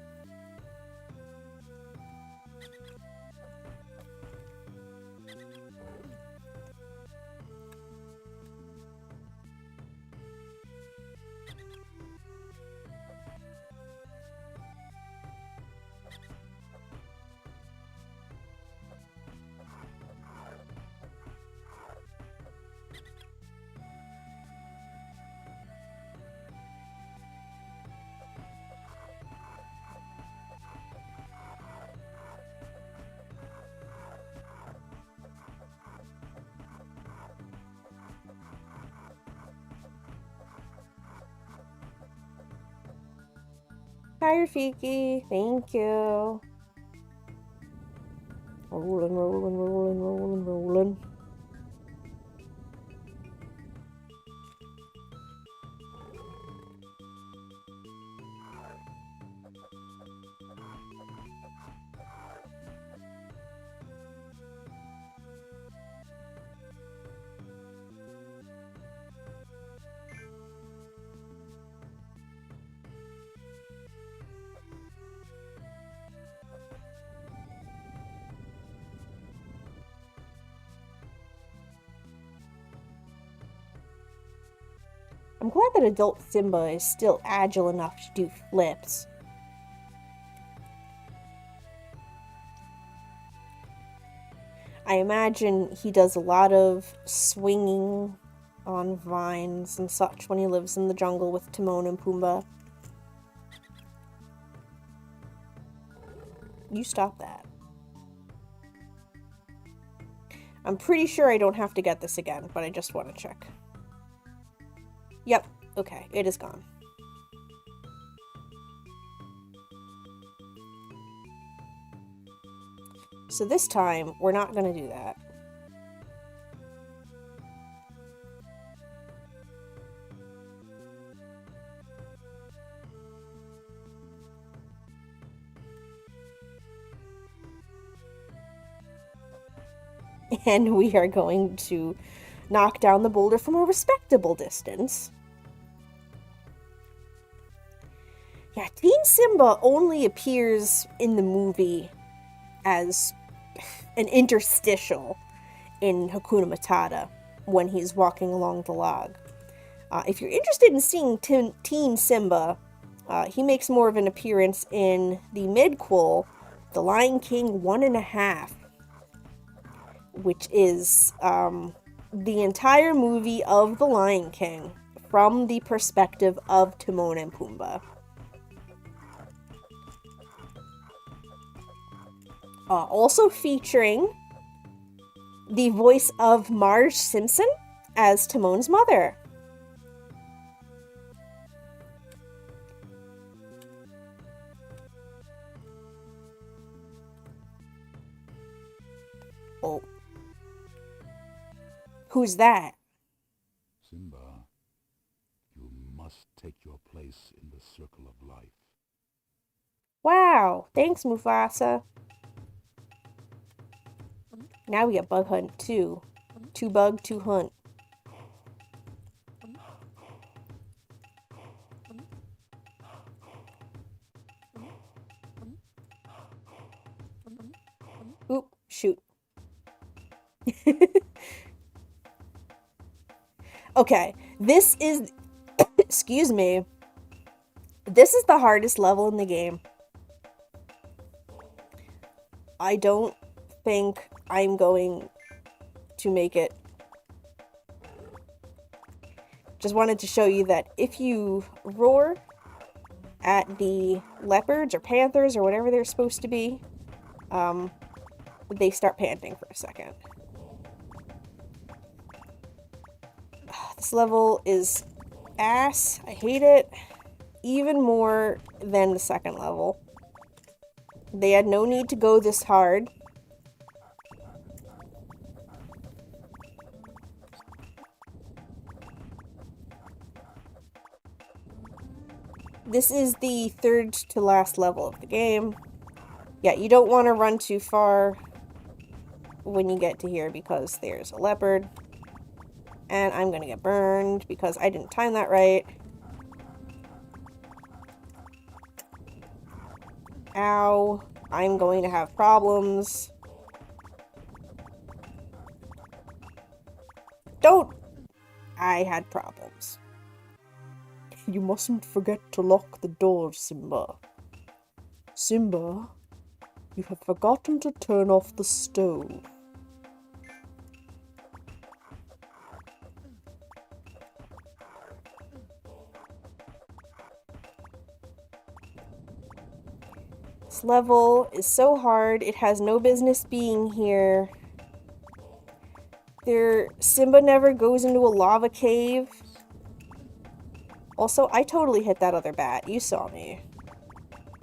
Hi, Rafiki. Thank you. Rolling, rolling, rolling, rolling, rolling. I'm glad that adult Simba is still agile enough to do flips. I imagine he does a lot of swinging on vines and such when he lives in the jungle with Timon and Pumbaa. You stop that. I'm pretty sure I don't have to get this again, but I just want to check. Yep, okay, it is gone. So this time, we're not going to do that. And we are going to knock down the boulder from a respectable distance. Yeah, Teen Simba only appears in the movie as an interstitial in Hakuna Matata when he's walking along the log. If you're interested in seeing Teen Simba, he makes more of an appearance in the midquel, The Lion King 1.5, which is the entire movie of The Lion King from the perspective of Timon and Pumbaa. Also featuring the voice of Marge Simpson as Timon's mother. Oh. Who's that? Simba, you must take your place in the circle of life. Wow, thanks, Mufasa. Now we got Bug Hunt too. 2 bug, 2 hunt. Oop, shoot. Okay, this is... excuse me. This is the hardest level in the game. I don't think I'm going to make it. Just wanted to show you that if you roar at the leopards or panthers or whatever they're supposed to be, they start panting for a second. This level is ass. I hate it. Even more than the second level. They had no need to go this hard. This is the third to last level of the game. Yeah, you don't want to run too far when you get to here because there's a leopard. And I'm gonna get burned because I didn't time that right. Ow. I'm going to have problems. Don't! I had problems. You mustn't forget to lock the doors, Simba. Simba, you have forgotten to turn off the stove. This level is so hard, it has no business being here. Simba never goes into a lava cave. Also, I totally hit that other bat. You saw me.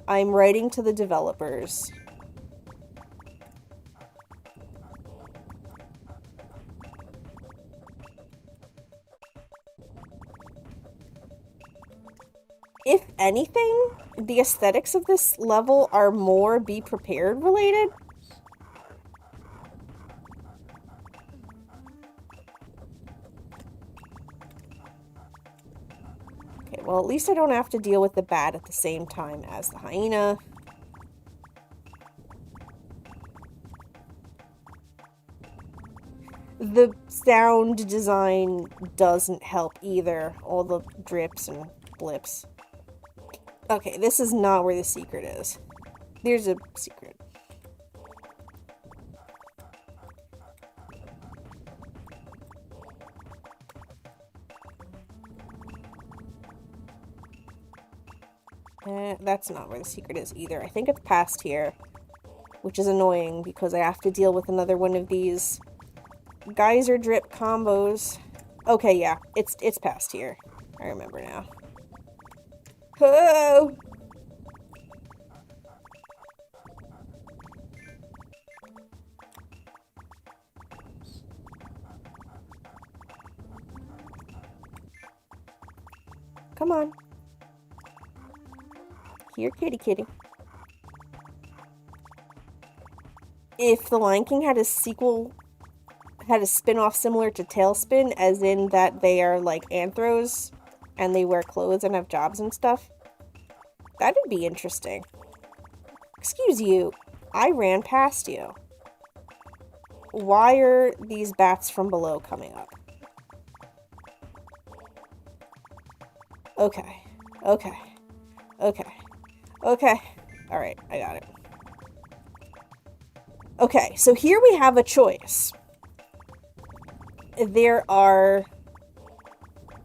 I'm writing to the developers. If anything, the aesthetics of this level are more Be Prepared related. Okay, well, at least I don't have to deal with the bat at the same time as the hyena. The sound design doesn't help either. All the drips and blips. Okay, this is not where the secret is. There's a secret. That's not where the secret is either. I think it's past here, which is annoying because I have to deal with another one of these geyser drip combos. Okay, yeah, it's past here. I remember now. Oh! Come on. Here, kitty kitty. If The Lion King had a sequel, had a spin-off similar to Tailspin, as in that they are like anthros and they wear clothes and have jobs and stuff, that'd be interesting. Excuse you, I ran past you. Why are these bats from below coming up? Okay, okay, okay, okay. Alright, I got it. Okay, so here we have a choice.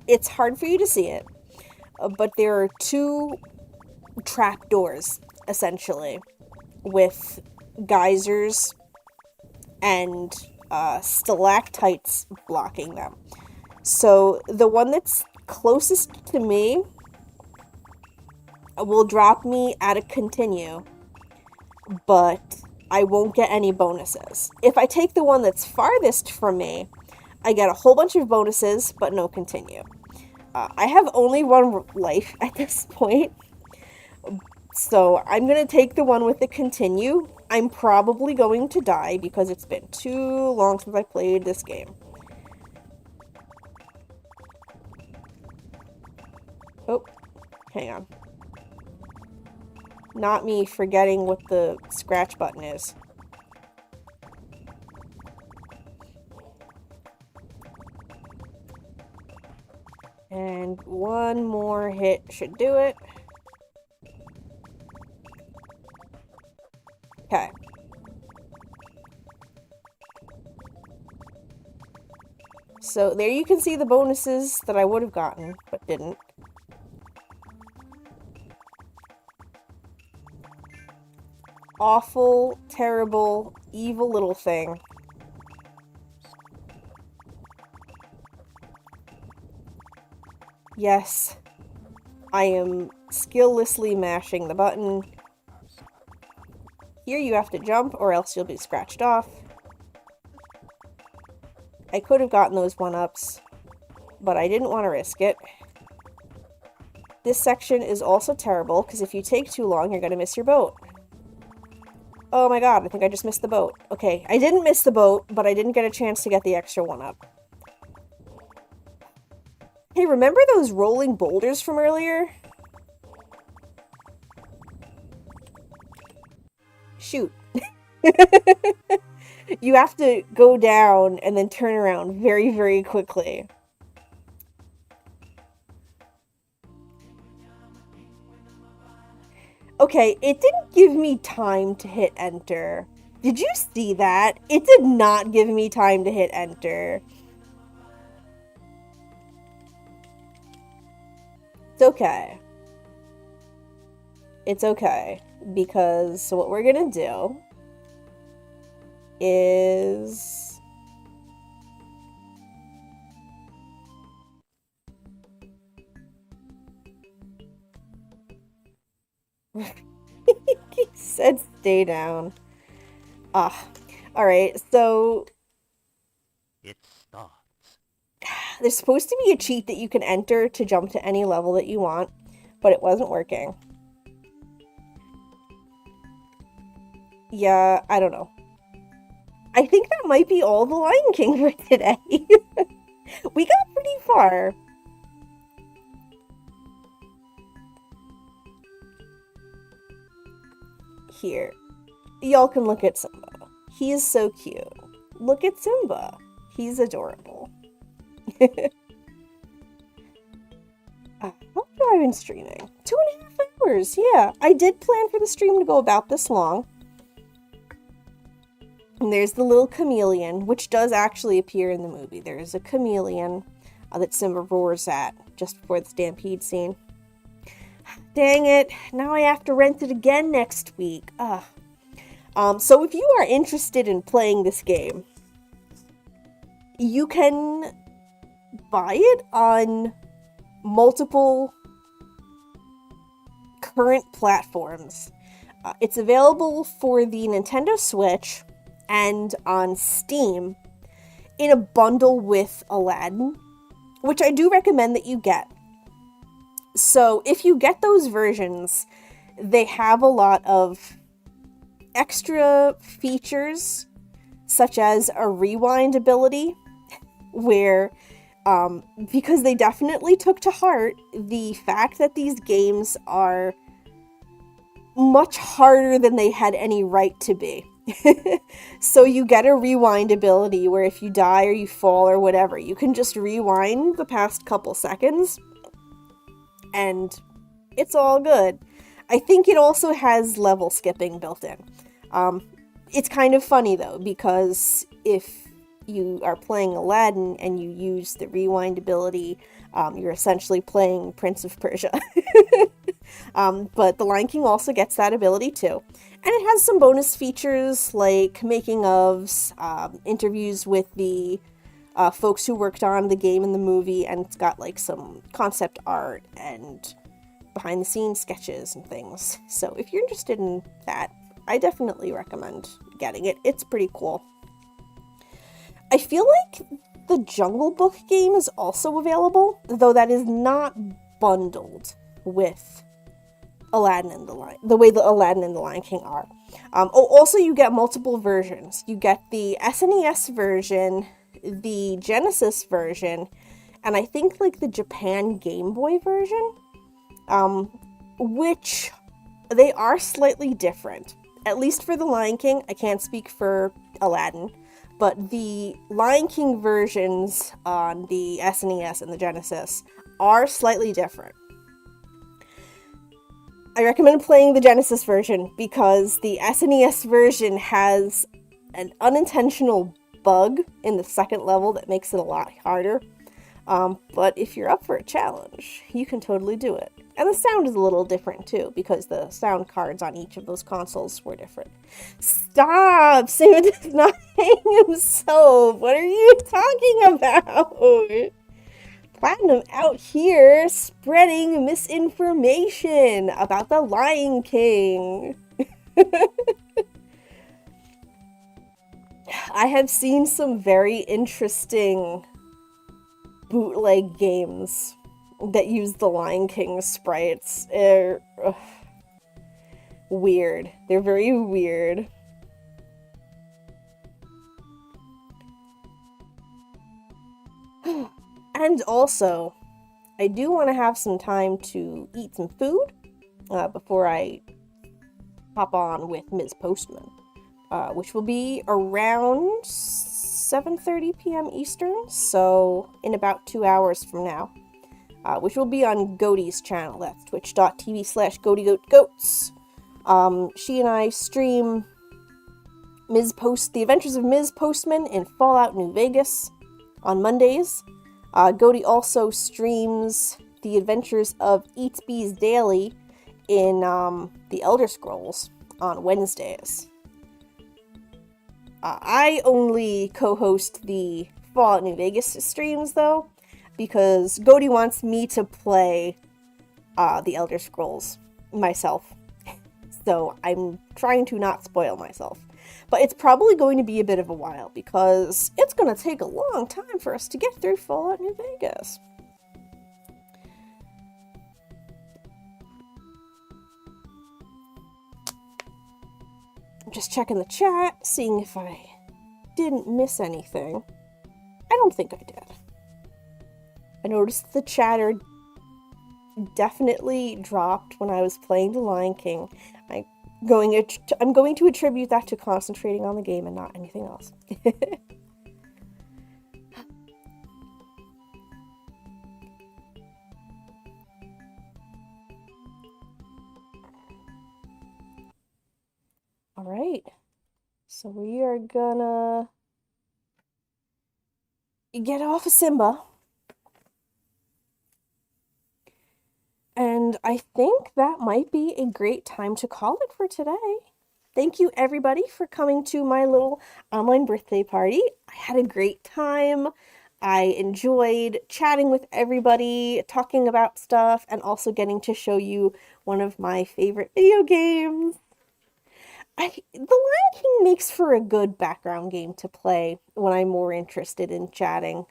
It's hard for you to see it, but there are two trapdoors, essentially, with geysers and stalactites blocking them. So the one that's closest to me will drop me at a continue, but I won't get any bonuses. If I take the one that's farthest from me, I get a whole bunch of bonuses, but no continue. I have only one life at this point, so I'm going to take the one with the continue. I'm probably going to die because it's been too long since I played this game. Oh, hang on. Not me forgetting what the scratch button is. And one more hit should do it. Okay. So there you can see the bonuses that I would have gotten, but didn't. Awful, terrible, evil little thing. Yes, I am skilllessly mashing the button. Here you have to jump or else you'll be scratched off. I could have gotten those one-ups, but I didn't want to risk it. This section is also terrible, because if you take too long, you're going to miss your boat. Oh my god, I think I just missed the boat. Okay, I didn't miss the boat, but I didn't get a chance to get the extra one up. Hey, remember those rolling boulders from earlier? Shoot. You have to go down and then turn around very, very quickly. Okay, it didn't give me time to hit enter. Did you see that? It did not give me time to hit enter. It's okay. It's okay, because what we're gonna do is... He said stay down. Alright, so... It starts. There's supposed to be a cheat that you can enter to jump to any level that you want, but it wasn't working. Yeah, I don't know. I think that might be all the Lion King for today. We got pretty far. Here. Y'all can look at Simba. He is so cute. Look at Simba. He's adorable. How long have I been streaming? 2.5 hours, yeah. I did plan for the stream to go about this long. And there's the little chameleon, which does actually appear in the movie. There is a chameleon that Simba roars at just before the stampede scene. Dang it, now I have to rent it again next week. So if you are interested in playing this game, you can buy it on multiple current platforms. It's available for the Nintendo Switch and on Steam in a bundle with Aladdin, which I do recommend that you get. So if you get those versions, they have a lot of extra features, such as a rewind ability, where, because they definitely took to heart the fact that these games are much harder than they had any right to be. So you get a rewind ability where if you die or you fall or whatever, you can just rewind the past couple seconds and it's all good. I think it also has level skipping built in. It's kind of funny though, because if you are playing Aladdin and you use the rewind ability, you're essentially playing Prince of Persia. But the Lion King also gets that ability too. And it has some bonus features like making ofs, interviews with the folks who worked on the game and the movie, and it's got like some concept art and behind the scenes sketches and things. So if you're interested in that, I definitely recommend getting it. It's pretty cool. I feel like the Jungle Book game is also available, though that is not bundled with Aladdin and the way the Aladdin and the Lion King are. Also you get multiple versions. You get the SNES version, the Genesis version, and I think like the Japan Game Boy version, which they are slightly different. At least for the Lion King. I can't speak for Aladdin, but the Lion King versions on the SNES and the Genesis are slightly different. I recommend playing the Genesis version because the SNES version has an unintentional bug in the second level that makes it a lot harder. But if you're up for a challenge, you can totally do it. And the sound is a little different too, because the sound cards on each of those consoles were different. Stop! Sam does not hang himself! What are you talking about? Platinum out here spreading misinformation about the Lion King. I have seen some very interesting bootleg games that use the Lion King sprites. Weird. They're very weird. And also, I do want to have some time to eat some food before I hop on with Ms. Postman, which will be around 7:30 p.m. Eastern, so in about 2 hours from now, which will be on Goaty's channel. That's twitch.tv/GoatyGoatGoats. She and I stream The Adventures of Ms. Postman in Fallout New Vegas on Mondays. Goaty also streams The Adventures of Eats Bees Daily in The Elder Scrolls on Wednesdays. I only co-host the Fallout New Vegas streams, though, because Goaty wants me to play The Elder Scrolls myself. So I'm trying to not spoil myself. But it's probably going to be a bit of a while, because it's going to take a long time for us to get through Fallout New Vegas. I'm just checking the chat, seeing if I didn't miss anything. I don't think I did. I noticed the chatter definitely dropped when I was playing The Lion King. I'm going to attribute that to concentrating on the game and not anything else. Alright, so we are gonna get off of Simba. And I think that might be a great time to call it for today. Thank you, everybody, for coming to my little online birthday party. I had a great time. I enjoyed chatting with everybody, talking about stuff, and also getting to show you one of my favorite video games. The Lion King makes for a good background game to play when I'm more interested in chatting.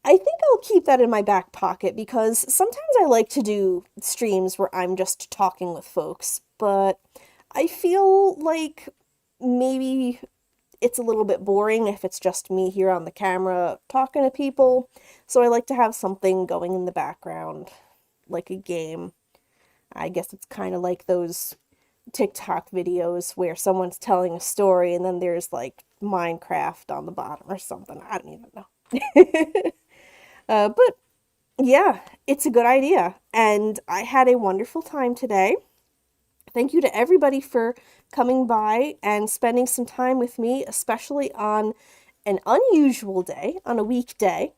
I think I'll keep that in my back pocket, because sometimes I like to do streams where I'm just talking with folks, but I feel like maybe it's a little bit boring if it's just me here on the camera talking to people, so I like to have something going in the background, like a game. I guess it's kind of like those TikTok videos where someone's telling a story and then there's like Minecraft on the bottom or something. I don't even know. But yeah, it's a good idea. And I had a wonderful time today. Thank you to everybody for coming by and spending some time with me, especially on an unusual day, on a weekday.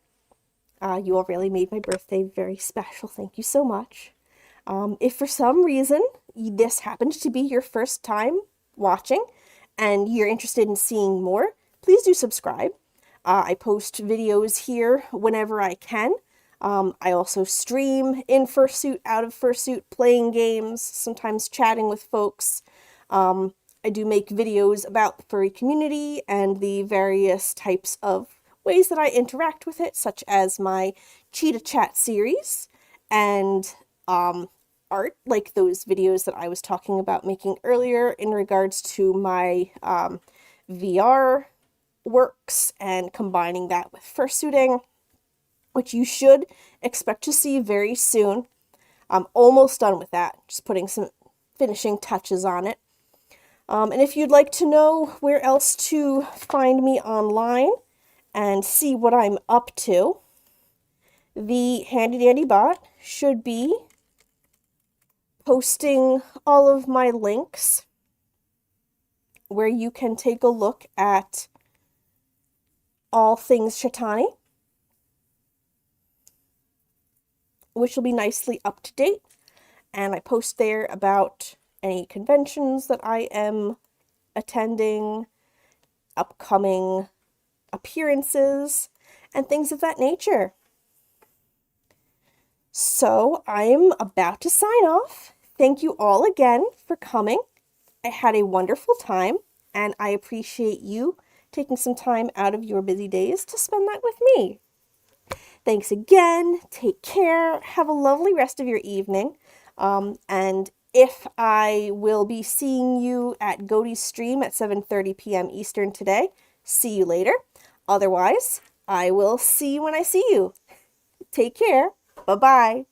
You all really made my birthday very special. Thank you so much. If for some reason this happened to be your first time watching and you're interested in seeing more, please do subscribe. I post videos here whenever I can. I also stream in Fursuit, out of Fursuit, playing games, sometimes chatting with folks. I do make videos about the furry community and the various types of ways that I interact with it, such as my Cheetah Chat series and art, like those videos that I was talking about making earlier in regards to my VR works and combining that with fursuiting, which you should expect to see very soon. I'm almost done with that, just putting some finishing touches on it. And if you'd like to know where else to find me online and see what I'm up to, the Handy Dandy Bot should be posting all of my links where you can take a look at all things Shatani, which will be nicely up to date. And I post there about any conventions that I am attending, upcoming appearances, and things of that nature. So I'm about to sign off. Thank you all again for coming. I had a wonderful time, and I appreciate you taking some time out of your busy days to spend that with me. Thanks again. Take care. Have a lovely rest of your evening. And if I will be seeing you at Godie's stream at 7:30 p.m. Eastern today, see you later. Otherwise, I will see you when I see you. Take care. Bye-bye.